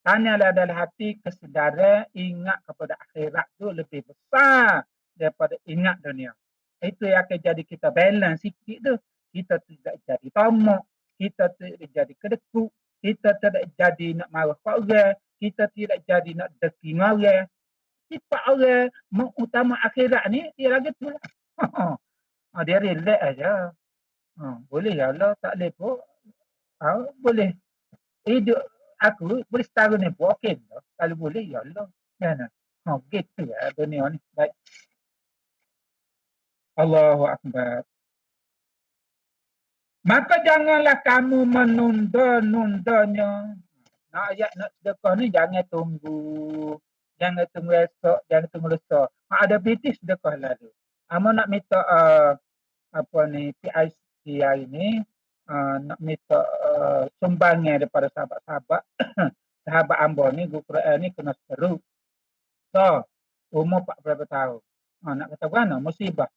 Tanyalah dalam hati kesedaran ingat kepada akhirat tu lebih besar daripada ingat dunia. Itu yang akan jadi kita balance sikit tu. Kita tidak jadi tamak. Kita tidak jadi kedekut. Kita tidak jadi nak marah kat orang. Kita tidak jadi nak deki orang. Sifat orang mengutama akhirat ni, dia lagi tu lah. Dia relax aja. Boleh ya Allah, tak boleh pun. Boleh. Hidup aku boleh setahun ni pun okey dah. Kalau boleh ya Allah. Kan? Gitu ya dunia ni. Baik. Allahu Akbar. Maka janganlah kamu menunda-nundanya. Nak ayat nak sedekah ni jangan tunggu. Jangan tunggu esok, jangan tunggu lusa. Ada BT sedekah lalu. Amo nak minta apa ni PIC hari ni nak minta sumbangan daripada sahabat-sahabat sahabat ambo ni guru Quran ni kena seru. So, umur 40 berapa tahun. Nak kata mana? Musibah.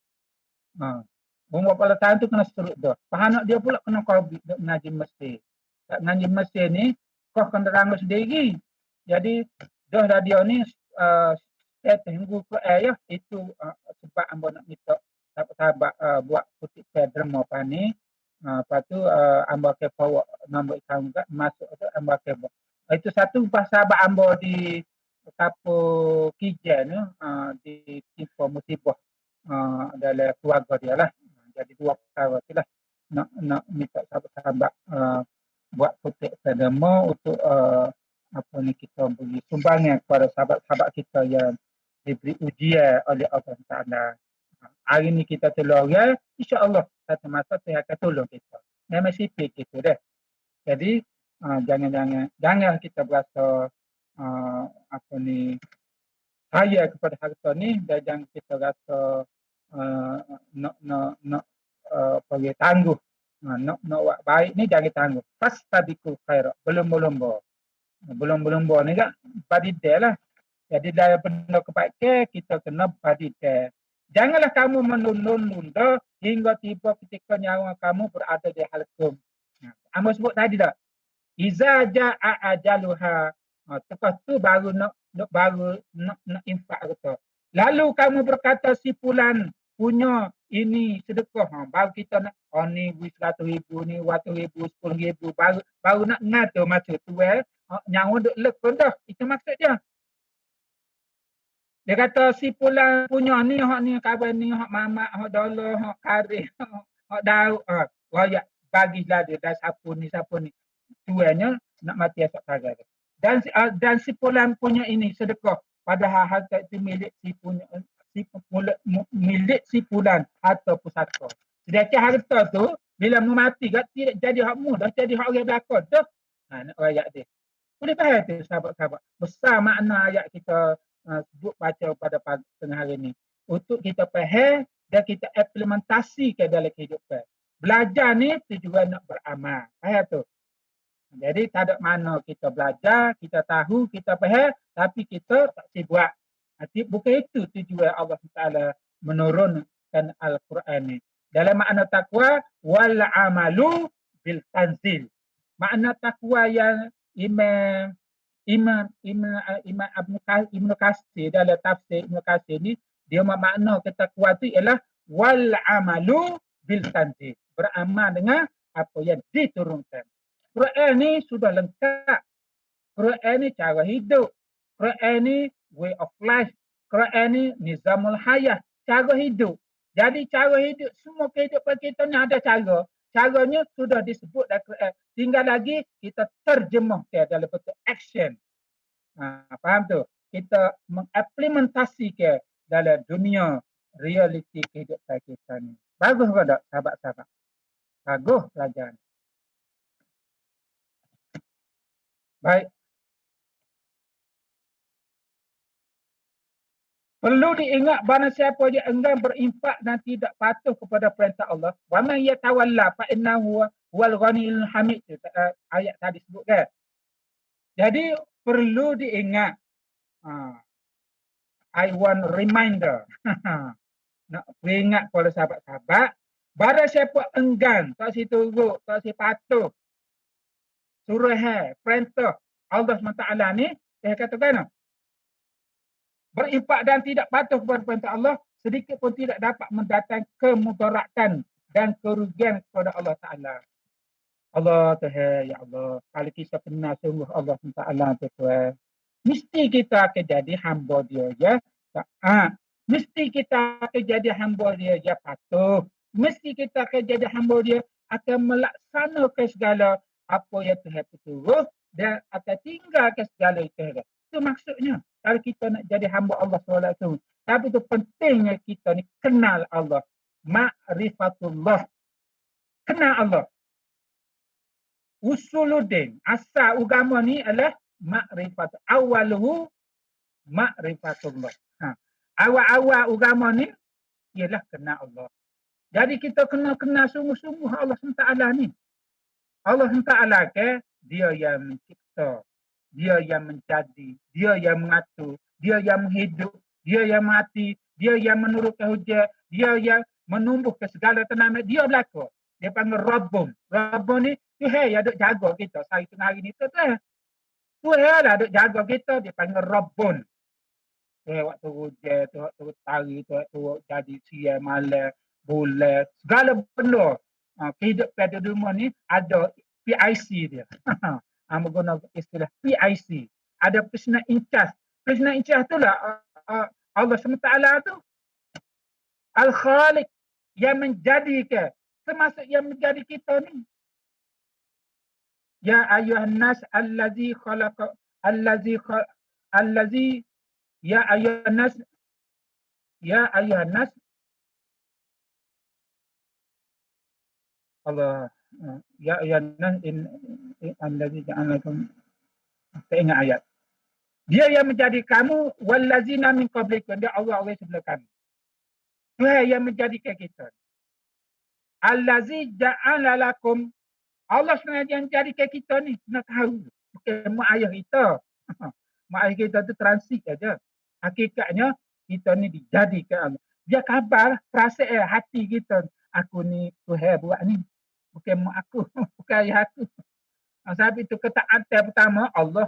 Umur 40 tahun tu kena seru dah. Pahanak dia pula kena COVID duk mengaji masjid. Kat mengaji masjid ni kau kena rangka sendiri. Jadi dah dia ni tunggu Quran ya itu sebab ambo nak minta sahabat-sahabat buat kutip derma apa ni. Lepas tu ambo ke bawa nombor akaun kat masuk tu ambo ke bawa. Itu satu sahabat ambo di Kapo Kijan di Timpo Musibah dalam keluarga dia lah. Jadi dua perkara tu lah. Nak minta sahabat-sahabat buat kutip derma untuk apa ni kita beri sumbangan kepada sahabat-sahabat kita yang diberi ujian oleh Allah Taala. Hari ni kita tolong orang, insya-Allah satu masa Tuhan akan tolong kita. Memang sipir kita dah. Jadi jangan kita berasa apa ni kaya kepada harta ni dan jangan kita rasa nak pergi tangguh. Nak buat baik ni jangan tangguh. Fastabiqul khairat. Belum ni kan badi lah. Jadi dalam benda kebaikan kita kena badi. Janganlah kamu menunda hingga tiba ketika nyawa kamu berada di halkum. Amos sebut tadi dah. Iza ja'a ajaluha. Lepas tu baru nak infak kata. Lalu kamu berkata si fulan punya ini sedekah. Baru kita nak ni 100,000 ni 100,000 10,000 baru nak ngata masa tu nyawa duk lekon dah. Itu maksud dia. Dia kata si fulan punya ni hak ni kawan ni hak mamak hak dolar hak kari hak dauk royak bagilah dia dah siapa ni tuannya nak mati esok hari. Dan si fulan punya ini sedekah padahal harta itu milik milik si fulan atau pusaka. Sedangkan harta tu bila mu mati tidak jadi hakmu dah jadi hak orang belakang dah. Nak royak dia. Boleh faham tu sahabat-sahabat. Besar makna ayat kita sebut baca pada tengah hari ni. Untuk kita faham dan kita implementasi ke dalam kehidupan. Belajar ni tujuan nak beramal. Faham tu? Jadi tak ada mana kita belajar, kita tahu, kita faham, tapi kita tak buat. Bukan itu tujuan Allah Taala menurunkan Al-Quran ni. Dalam makna takwa, wal amalu bil tanzil. Makna takwa yang Imam Ibn Katsir dalam tafsir Ibn Katsir ni dia makna ketakwaan tu ialah wal amalu bil tanzil. Beramal dengan apa yang diturunkan. Quran ni sudah lengkap. Quran ni cara hidup. Quran ni way of life. Quran ni nizamul hayah, cara hidup. Jadi cara hidup semua kehidupan kita ni ada cara. Caranya sudah disebut dalam Quran. Tinggal lagi kita terjemahkan dalam bentuk action. Faham tu? Kita mengimplementasikan dalam dunia realiti kehidupan kita ni. Bagus ke tak sahabat-sahabat? Bagus pelajaran. Baik. Perlu diingat barang siapa dia enggan berinfak dan tidak patuh kepada perintah Allah. Wa man yatawalla fa innahu wal ghaniyul hamid. Ayat tadi sebut kan. Jadi perlu diingat. I want reminder. Nak peringat kepada sahabat-sahabat. Barang siapa enggan, tak si turut, tak si patuh. Suruh perintah Allah SWT ni, saya katakan berinfak dan tidak patuh kepada perintah Allah, sedikit pun tidak dapat mendatangkan kemudaratan dan kerugian kepada Allah Ta'ala. Allah Tuhan, ya Allah, kalau kita kenal sungguh Allah Ta'ala Tuhan, mesti kita akan jadi hamba dia, ya. Mesti kita akan jadi hamba dia, ya patuh. mesti kita akan jadi hamba dia, akan melaksanakan segala apa yang Tuhan suruh dan akan tinggalkan segala itu. Itu maksudnya. Kalau kita nak jadi hamba Allah SWT. Tapi itu pentingnya kita ni kenal Allah. Ma'rifatullah. Kenal Allah. Usuluddin. Asal agama ni adalah ma'rifat. Awaluhu ma'rifatullah. Awal-awal agama ni ialah kenal Allah. Jadi kita kena kenal sungguh-sungguh Allah SWT ni. Allah SWT ke dia yang mencipta, dia yang menjadi, dia yang mengatur, dia yang menghidup, dia yang mati, dia yang menurunkan hujan, dia yang menumbuhkan segala tanaman, dia belaka. Dia panggil Rabbun. Rabbun ni Tuhan yang duk jaga kita. Saya tengah hari ni Tuhan. Tuhan lah duk jaga kita, dia panggil Rabbun. Tuhan waktu hujan, Tuhan waktu tari, Tuhan waktu jadi siang malam, bulan, segala benda. Kehidupan di dunia ni ada PIC dia. Menggunakan istilah PIC. Ada Persona Incas. Persona Incas tu lah Allah SWT tu. Al-Khaliq yang menjadikan. Termasuk yang menjadi kita ni. Ya ayuhan nas allazi khalaqa allazi ya ayuhan nas Allah ya ayuhan allazi ja'alakum. Saya ingat ayat. Dia yang menjadi kamu wallazina min qablikum. Dia Allah sebelum kamu. Tuhan yang menjadikan kita. Allazi ja'ala lakum. Allah sebenarnya yang jadikan kita ni. Nak tahu. Bukan mak ayah kita. Mak ayah kita tu transit aja. Hakikatnya kita ni dijadikan Allah. Dia khabar perasaan hati kita. Aku ni Tuhan buat ni. Bukan mak aku. Bukan ayah aku. Sebab itu ketaatan pertama Allah.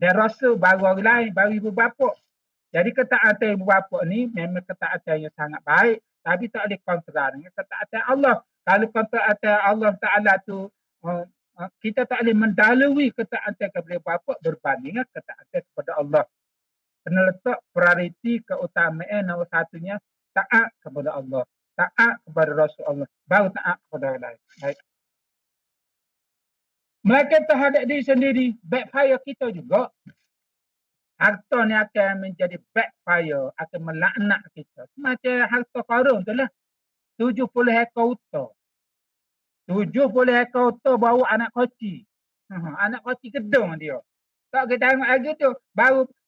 Dan Rasul baru orang lain. Baru ibu bapa. Jadi ketaatan ibu bapa ni memang ketaatan yang sangat baik. Tapi tak boleh kontra dengan ketaatan Allah. Kalau ketaatan Allah Ta'ala tu kita tak boleh mendalui ketaatan kepada bapa berbanding dengan ketaatan kepada Allah. Kena letak prioriti keutamaan nombor satunya taat kepada Allah. Taat kepada Rasul Allah. Baru taat kepada orang lain. Baik. Melainkan terhadap diri sendiri, backfire kita juga. Harta ni akan menjadi backfire, akan melaknat kita. Macam harta Qarun tu lah. 70 ekor unta. 70 ekor unta bawa anak koci. Anak koci gedung dia. Tak kita tengok lagi tu,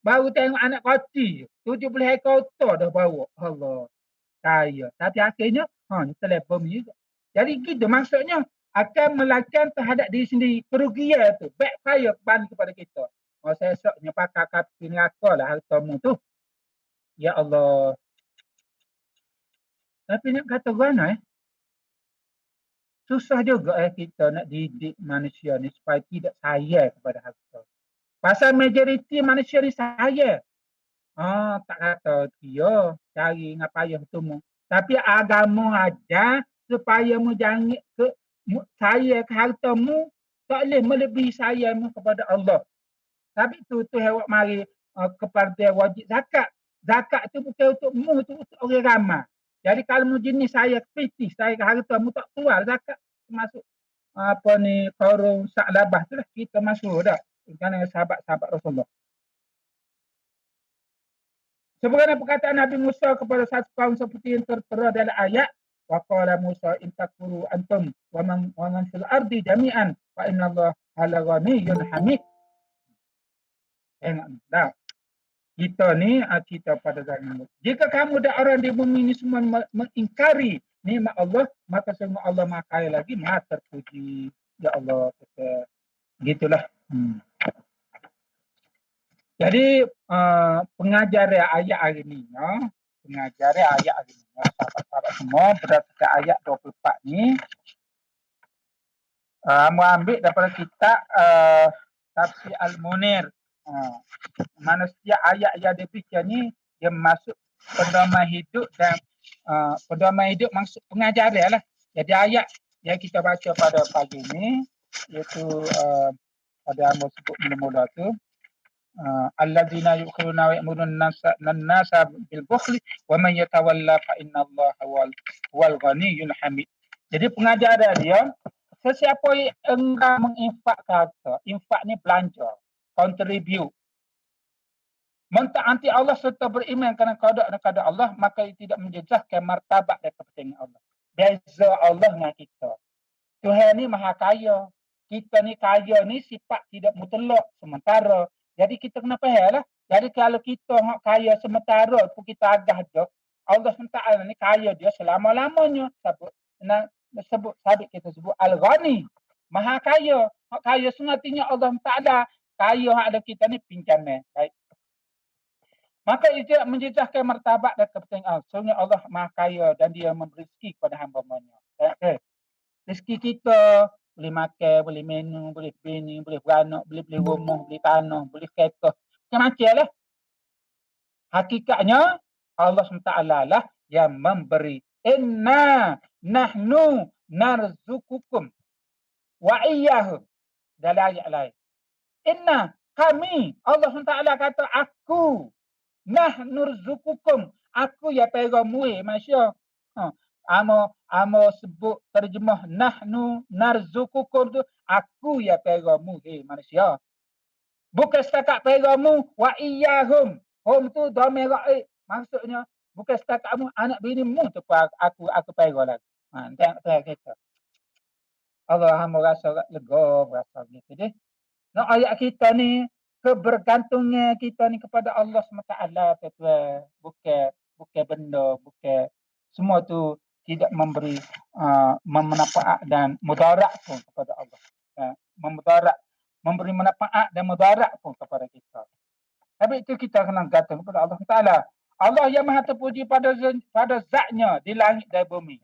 baru tengok anak koci. 70 ekor unta dah bawa. Allah. Kaya. Tapi akhirnya, ni telefon juga. Jadi gitu maksudnya, akan melakukan terhadap diri sendiri. Kerugian tu, backfire kepada kita. Saya esoknya pakai kapi neraka lah hartamu tu. Ya Allah. Tapi nak kata mana susah juga kita nak didik manusia ni supaya tidak sayang kepada harta. Pasal majoriti manusia ni sayang. Tak kata dia cari ngapayah tu mu. Tapi agama aja supaya mu jangan sayang ke hartamu tak boleh melebihi sayangmu kepada Allah. Tapi tu awak mari kepada wajib zakat. Zakat tu bukan untuk mu, tu untuk orang ramai. Jadi kalau mu jenis saya kritis, saya ke harta mu tak keluar zakat. Termasuk Qarun Sa'labah tu lah. Kita masuk dah. Kerana sahabat-sahabat Rasulullah. Sebagaimana perkataan Nabi Musa kepada satu kaum seperti yang tertera dalam ayat. Wa qala Musa in takfuru antum wa man fil ardi jami'an fa inna Allah ala ghaniyyun hamid. Tengok. Kita ni kita pada zaman. Jika kamu dan orang di bumi ini semua mengingkari nikmat Allah, maka sungguh Allah Maha Kaya lagi, Maha terpuji. Ya Allah, kita gitulah. Jadi pengajar ayat hari ni, sahabat-sahabat semua berdasarkan ayat 24 ni, ambil daripada kitab Tafsir Al-Munir. Mana setiap ayat yang demikian ni dia masuk pedoman hidup dan pedoman hidup maksud pengajaran lah. Jadi ayat yang kita baca pada pagi ni iaitu pada Amos sebut mula-mula tu alladzina yu'khiruna wa ya'muruna an-nasa bil bukhli wa man yatawalla fa innallaha wal ghaniyyul hamid. Jadi pengajaran dia, sesiapa yang enggan menginfak harta, infak ni belanja, contribute, mentaati Allah serta beriman kerana kepada Allah, maka ia tidak menjejaskan martabat dan kepentingan Allah. Beza Allah dengan kita. Tuhan ni maha kaya. Kita ni kaya ni sifat tidak mutlak sementara. Jadi kita kena faham lah. Jadi kalau kita kaya sementara pun kita agah dah, Allah SWT ni kaya dia selama-lamanya. Sabit kita sebut Al-Ghani. Maha kaya. Hak kaya sengatinya Allah SWT. Kaya hak ada kita ni pinjaman. Baik. Maka ia tidak menjejaskan martabat dan kepentingan Allah. Sebenarnya Allah maha kaya dan dia memberi rezeki kepada hamba-hambanya. Okay. Rezeki kita boleh makan, boleh minum, boleh bini, boleh beranak, boleh beli rumah, boleh tanah, boleh kereta. Macam-macam lah. Hakikatnya Allah SWT lah yang memberi. Inna nahnu narzukukum wa iyyahum. Dalam ayat lain. Inna kami, Allah SWT kata aku, nahnu aku yang pegang muih manusia. Amo sebut terjemah nahnu narzukukum tu, aku yang pegamu manusia. Bukan setakat pegamu wa iyyahum. Hum tu dhamir ra'i. Maksudnya bukan setakatmu, anak binimu tu aku pegang lagi. Tengok kita. Allah hamba rasa lega berasa gitu deh. Nak ayat kita ni kebergantungan kita ni kepada Allah SWT tuan. Bukan benda, bukan semua tu tidak memberi manfaat dan mudarat pun kepada Allah. Memberi manfaat dan mudarat pun kepada kita. Tapi itu kita kena gantung kepada Allah Taala. Allah yang maha terpuji pada zatnya di langit dan bumi.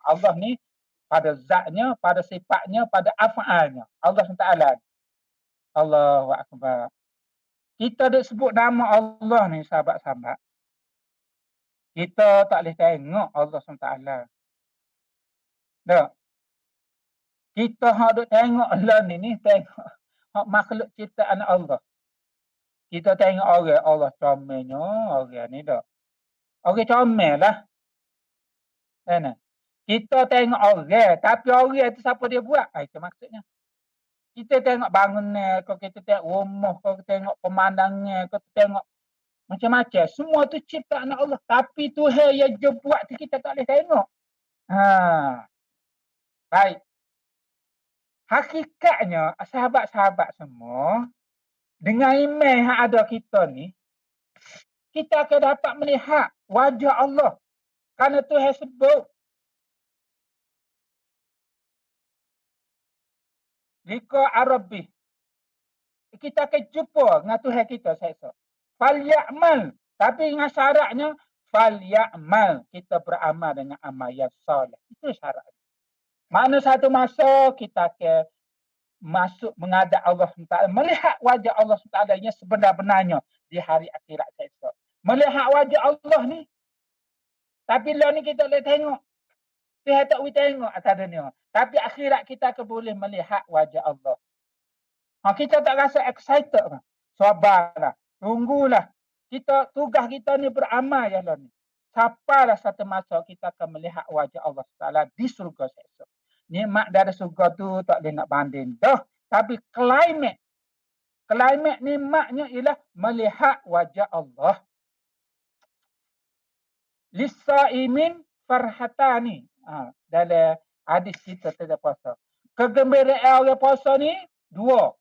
Allah ni pada zatnya, pada sifatnya, pada af'alnya. Allah Taala. Allahu Akbar. Kita dah sebut nama Allah ni sahabat-sahabat. Kita tak boleh tengok Allah SWT. Tak. Kita duk tengok Allah ni tengok makhluk ciptaan Allah. Kita tengok orang, Allah comelnya orang ni tak. Orang comel lah. Kan? Kita tengok orang, tapi orang tu siapa dia buat? Itu maksudnya. Kita tengok bangunan, kalau kita tengok rumah, kalau kita tengok pemandangan, kalau kita tengok macam-macam. Semua tu ciptaan Allah. Tapi Tuhan yang dia buat tu kita tak boleh tengok. Baik. Hakikatnya, sahabat-sahabat semua, dengan iman yang ada kita ni, kita akan dapat melihat wajah Allah. Kerana Tuhan sebut, Lika Arabi. Kita akan jumpa dengan Tuhan kita seksa. Falya'mal. Tapi dengan syaratnya, falya'mal. Kita beramal dengan amal yang soleh. Itu syaratnya. Mana satu masa kita akan masuk menghadap Allah SWT. Melihat wajah Allah SWT yang sebenar-benarnya di hari akhirat seksa. Melihat wajah Allah ni. Tapi lah ni kita boleh tengok. Tuhan tak boleh tengok atas dunia. Tapi akhirat kita akan boleh melihat wajah Allah. Kita tak rasa excited kan? Sabarlah. Tunggulah. Tugas kita ni beramal ya lah ni. Sampailah satu masa kita akan melihat wajah Allah SWT di surga seksa. Nikmat dari surga tu tak boleh nak banding dah. Tapi klimat nikmatnya ialah melihat wajah Allah. Lisaimin farhatani. Dalam hadis kita tentang puasa. Kegembiraan orang puasa ni dua.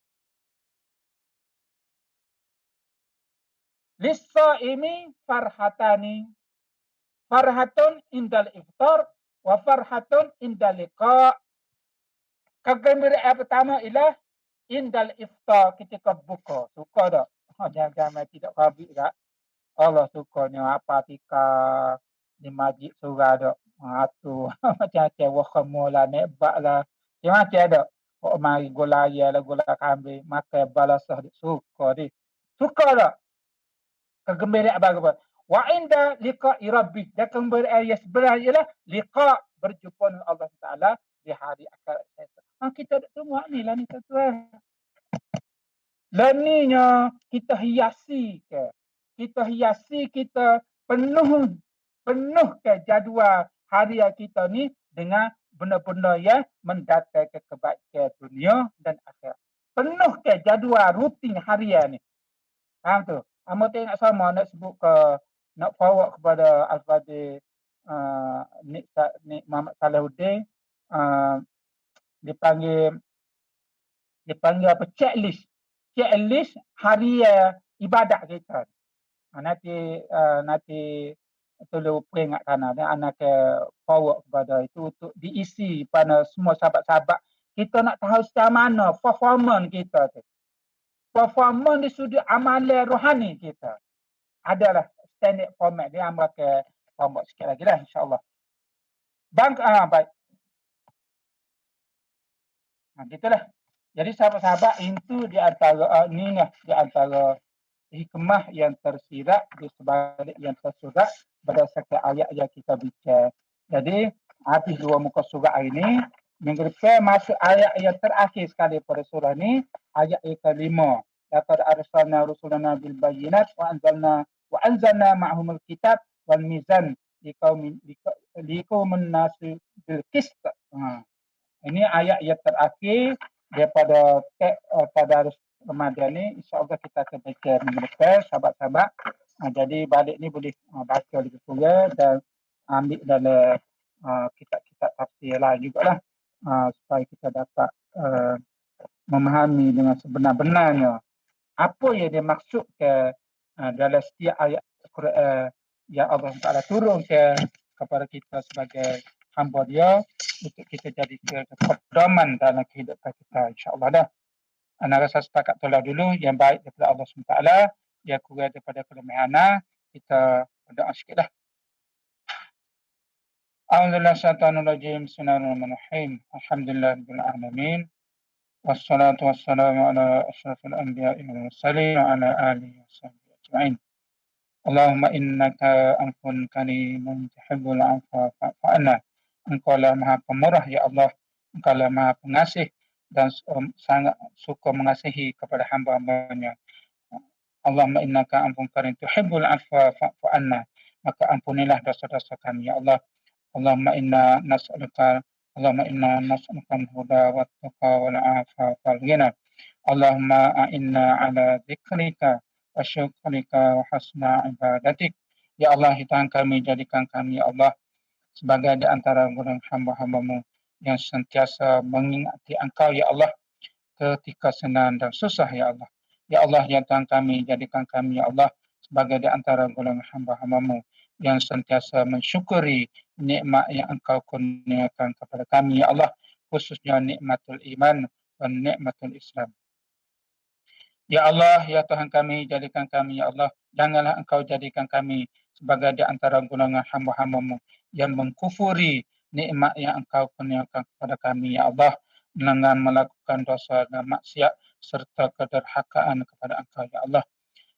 Lisaimi farhatani. Farhatun indal iftar wa farhatun indal liqa. Kegembiraan pertama ialah indal iftar ketika buka. Suka tak? Jangan tidak habis tak? Allah sukanya apa tika di masjid surah tak? Tu macam-macam wakhamula nebak lah. Macam-macam tak? Oh mari golaya lah, gola kambing, makan balasah suka dia. Suka tak? Kegembiraan baru. Wa inda liqa'i rabbih. Dan kegembiraan yang sebenarnya ialah liqa' berjumpa dengan Allah Taala di hari akhirat. Kita nak tunggu ni lah ni tuan. Leninya kita hiasi ke. Kita hiasi, kita penuh ke jadual harian kita ni dengan benda-benda yang mendatangkan kebaikan dunia dan akhirat. Penuh ke jadual rutin harian ni. Faham tu? Amo tengok sama nak sebut ke, nak forward kepada Al-Fadhil Nik Muhammad Salahuddin, dipanggil apa, checklist harian ibadat kita. Nanti tolong peringatkan dan anak forward kepada itu untuk diisi pada semua sahabat-sahabat. Kita nak tahu secara mana performance kita tu. Performance di sudut amalan rohani kita. Adalah standard format dia, ambil ke format sikit lagi lah insyaAllah. Baik. Gitulah. Jadi sahabat-sahabat, itu di antara di antara hikmah yang tersirat di sebalik yang tersurat berdasarkan ayat yang kita bincang. Jadi habis 2 muka surat ini, minggu depan masuk ayat yang terakhir sekali pada surah ni, ayat yang ke-5. Laqad arsalna rusulana bil bayyinat wa anzalna ma'humul kitab wal mizan liqaumin nasi bil qist. Ini ayat yang terakhir daripada tadarus Ramadan ni. InsyaAllah kita akan baca minggu depan, sahabat-sahabat. Jadi balik ni boleh baca lebih kurang dan ambil dalam kitab-kitab tafsir lain jugalah, supaya kita dapat memahami dengan sebenar-benarnya apa yang dia maksud dalam setiap ayat Al-Quran yang Allah Ta'ala turunkan kepada kita sebagai hamba dia untuk kita jadi kepedoman dalam kehidupan kita, insyaAllah dah. Ana rasa setakat itulah dulu yang baik daripada Allah SWT, yang kurang daripada kelemahan kita berdoa sikit dah. A'udzubillahi Bismillahirrahmanirrahim. Alhamdulillahirabbil alamin. Wassalatu wassalamu ala asyrafil anbiya'i wal mursalin wa ala alihi washabbihi ajma'in. Allahumma innaka afuwwun karimun tuhibbul 'afwa fa'fu 'anna. Engkau lah Maha Pemurah ya Allah. Engkau lah Maha Pengasih dan sangat suka mengasihi kepada hamba-hambanya. Allahumma innaka afuwwun karimun tuhibbul 'afwa fa'fu 'anna. Maka ampunilah dosa-dosa kami ya Allah. Allahumma inna nas'aluka al-huda wa tuqa wal 'afa wal ghina. Allahumma a'inna ala dzikrika wa syukrika wa husna ibadatik. Ya Allah, hidayah kami, jadikan kami ya Allah sebagai di antara golongan hamba-hambamu yang sentiasa mengingati Engkau ya Allah ketika senang dan susah ya Allah. Ya Allah, hidayah kami, jadikan kami ya Allah sebagai di antara golongan hamba-hambamu yang sentiasa mensyukuri nikmat yang Engkau kurniakan kepada kami ya Allah, khususnya nikmatul iman dan nikmatul Islam. Ya Allah, ya Tuhan kami, jadikan kami ya Allah, janganlah Engkau jadikan kami sebagai di antara golongan hamba-hamba-Mu yang mengkufuri nikmat yang Engkau kurniakan kepada kami ya Allah, dengan melakukan dosa dan maksiat serta kederhakaan kepada Engkau ya Allah.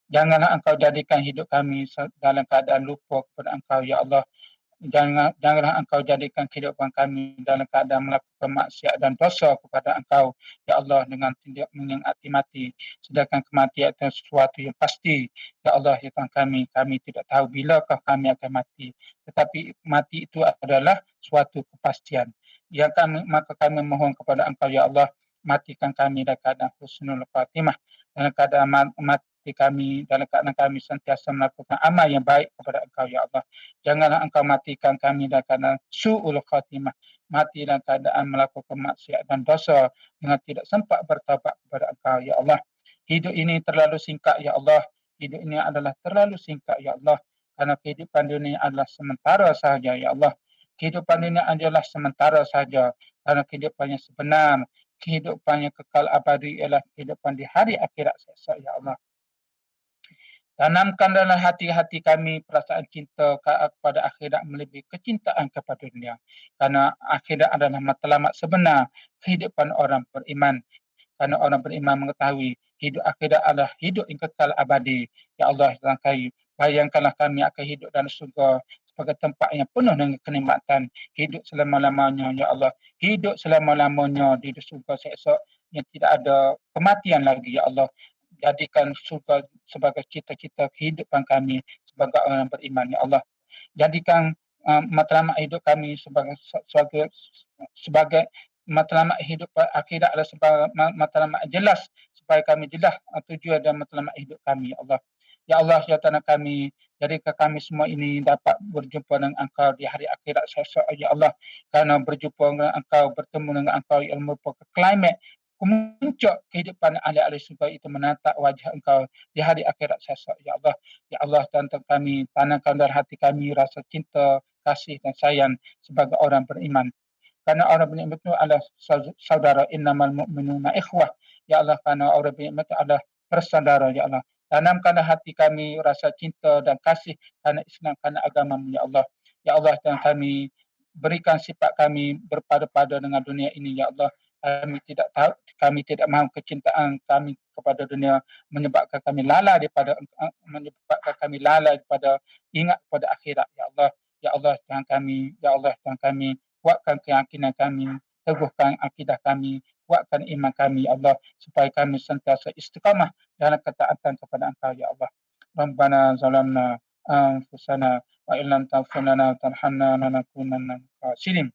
Janganlah Engkau jadikan hidup kami dalam keadaan lupa kepada Engkau ya Allah. Janganlah Engkau jadikan kehidupan kami dalam keadaan melakukan maksiat dan dosa kepada Engkau ya Allah, dengan tidak mengingati mati, sedangkan kematian itu sesuatu yang pasti ya Allah ya Tuhan kami tidak tahu bilakah kami akan mati, tetapi mati itu adalah suatu kepastian yang maka kami mohon kepada Engkau ya Allah, matikan kami dalam keadaan husnul khatimah, dalam keadaan mati kami dalam keadaan kami sentiasa melakukan amal yang baik kepada Engkau ya Allah. Janganlah Engkau matikan kami dalam keadaan su'ul khatimah, mati dalam keadaan melakukan maksiat dan dosa dengan tidak sempat bertaubat kepada Engkau ya Allah. Hidup ini terlalu singkat ya Allah. Hidup ini adalah terlalu singkat ya Allah, karena kehidupan dunia adalah sementara sahaja ya Allah. Kehidupan dunia adalah sementara sahaja, karena kehidupan yang sebenar, kehidupan yang kekal abadi ialah kehidupan di hari akhirat esok ya Allah. Tanamkan dalam hati-hati kami perasaan cinta kepada akhirat melebihi kecintaan kepada dunia. Kerana akhirat adalah matlamat sebenar kehidupan orang beriman. Kerana orang beriman mengetahui hidup akhirat adalah hidup yang kekal abadi. Ya Allah, bayangkanlah kami akan hidup dalam surga sebagai tempat yang penuh dengan kenikmatan. Hidup selama-lamanya, ya Allah. Hidup selama-lamanya di surga esok yang tidak ada kematian lagi, ya Allah. jadikan surga sebagai cita-cita kehidupan kami sebagai orang beriman, ya Allah. Jadikan matlamat hidup kami sebagai matlamat hidup akhirat adalah sebagai matlamat jelas, supaya kami jelas tujuan dan matlamat hidup kami, ya Allah. Ya Allah, ya Tuhan kami, jadikan kami semua ini dapat berjumpa dengan Engkau di hari akhirat esok, ya Allah. Karena berjumpa dengan Engkau, bertemu dengan Engkau yang merupakan klimat puncak kehidupan ahli-ahli surga itu menatap wajah Engkau di hari akhirat esok, ya Allah. Ya Allah, Tuhan kami, tanamkan dalam hati kami rasa cinta, kasih dan sayang sebagai orang beriman. Karena orang beriman itu adalah saudara, innamal mu'minuna ikhwah. Ya Allah, karena orang beriman itu adalah bersaudara, ya Allah. Tanamkanlah hati kami rasa cinta dan kasih karena Islam, karena agama-Mu, ya Allah. Ya Allah, dan kami berikan sifat kami berpada-pada dengan dunia ini, ya Allah. Kami tidak mahu kecintaan kami kepada dunia menyebabkan kami lalai daripada ingat pada akhirat, ya Allah. Ya Allah, Tuhan kami, ya Allah, Tuhan kami, kuatkan keyakinan kami, teguhkan akidah kami, kuatkan iman kami, ya Allah, supaya kami sentiasa istiqamah dalam ketaatan kepada Engkau, ya Allah. Rabbana zalamna anfusana wa illam taghfir lana wa tarhamna lanakunanna minal khasirin.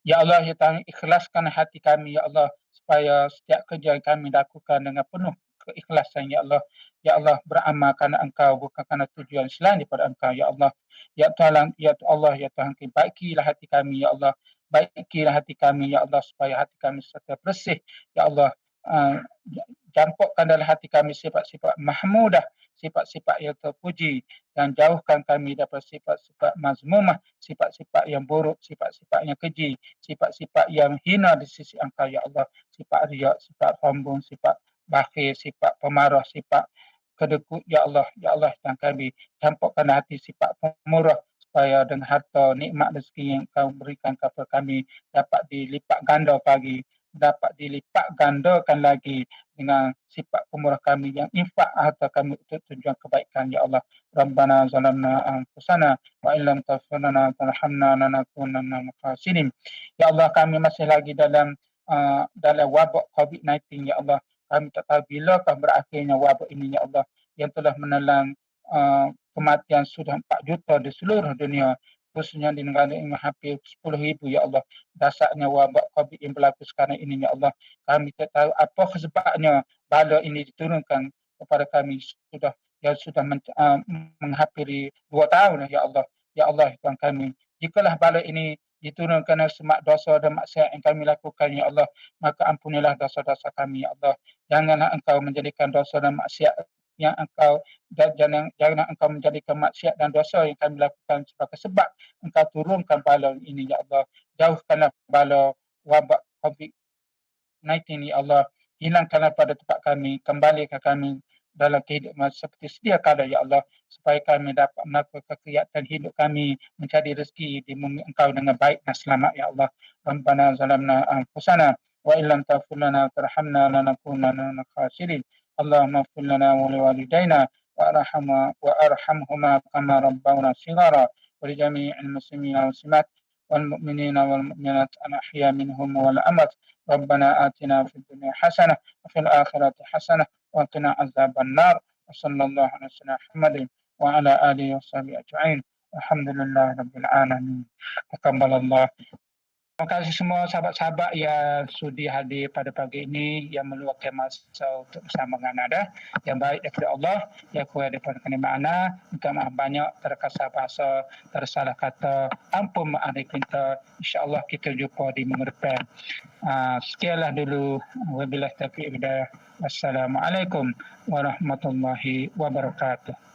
Ya Allah, ya Tuhan, ikhlaskan hati kami, ya Allah, supaya setiap kerja yang kami lakukan dengan penuh keikhlasan, ya Allah. Ya Allah, beramal kerana Engkau, bukan kerana tujuan selain daripada Engkau, ya Allah. Ya Tuhan, ya Allah, ya Tuhan, baikilah hati kami, ya Allah. Baikilah hati kami, ya Allah, supaya hati kami serta bersih, ya Allah. Campurkan dalam hati kami sifat-sifat mahmudah, sifat-sifat yang terpuji, dan jauhkan kami daripada sifat-sifat mazmumah, sifat-sifat yang buruk, sifat-sifat yang keji, sifat-sifat yang hina di sisi Engkau, ya Allah. Sifat riak, sifat sombong, sifat bakhil, sifat pemarah, sifat kedekut, ya Allah, dan kami campurkan hati sifat pemurah, supaya dengan harta nikmat rezeki yang Kau berikan kepada kami dapat dilipat ganda gandakan lagi dengan sifat pemurah kami yang infak harta kami untuk tujuan kebaikan, ya Allah. Rabbana zalamna anfusana wa illam taghfir lana wa tarhamna lanakunanna minal khasirin. Ya Allah, kami masih lagi dalam wabak COVID-19, ya Allah. Kami tak tahu bilakah berakhirnya wabak ini, ya Allah, yang telah menelan kematian sudah 4 juta di seluruh dunia, khususnya di negara ini hampir 10,000, ya Allah. Dasarnya wabak COVID yang berlaku sekarang ini, ya Allah. Kami tak tahu apa sebabnya bala ini diturunkan kepada kami sudah menghampiri 2 tahun, ya Allah. Ya Allah, Tuhan kami, jikalah bala ini diturunkan semak dosa dan maksiat yang kami lakukan, ya Allah, maka ampunilah dosa-dosa kami, ya Allah. Janganlah Engkau menjadikan dosa dan maksiat yang jangan Engkau menjadikan maksiat dan dosa yang kami lakukan sebagai sebab Engkau turunkan bala ini, ya Allah. Jauhkanlah bala wabak COVID-19, ya Allah. Hilangkanlah pada tempat kami, kembalikan kami dalam kehidupan seperti sedia kala, ya Allah, supaya kami dapat melakukan kegiatan hidup kami, mencari rezeki di bumi Engkau dengan baik dan selamat, ya Allah. Rabbana zalamna anfusana wa illam taghfir lana wa tarhamna lanakunanna minal khasirin. Allahumma ighfir lana wa liwalidayna wa arhamhuma kama rabbawna shighara wa li jami'il muslimina wal muslimat wal mu'minina wal mu'minat al ahya minhum wal amwat. Rabbana atina fid dunya hasanah wa fil akhirati hasanah wa qina azaban nar. Wa sallallahu ala sayyidina Muhammadin wa ala alihi wa sahbihi ajma'in. Alhamdulillah rabbil alamin. Taqabbalallah. Terima kasih semua sahabat-sahabat yang sudi hadir pada pagi ini, yang meluangkan masa untuk bersama dengan anda. Yang baik daripada Allah, yang kurang daripada makna, minta maaf banyak terkasar bahasa, tersalah kata, ampun maaf dari kita. InsyaAllah kita jumpa di minggu depan. Sekianlah dulu. Wabillahi taufiq wal hidayah. Wassalamualaikum warahmatullahi wabarakatuh.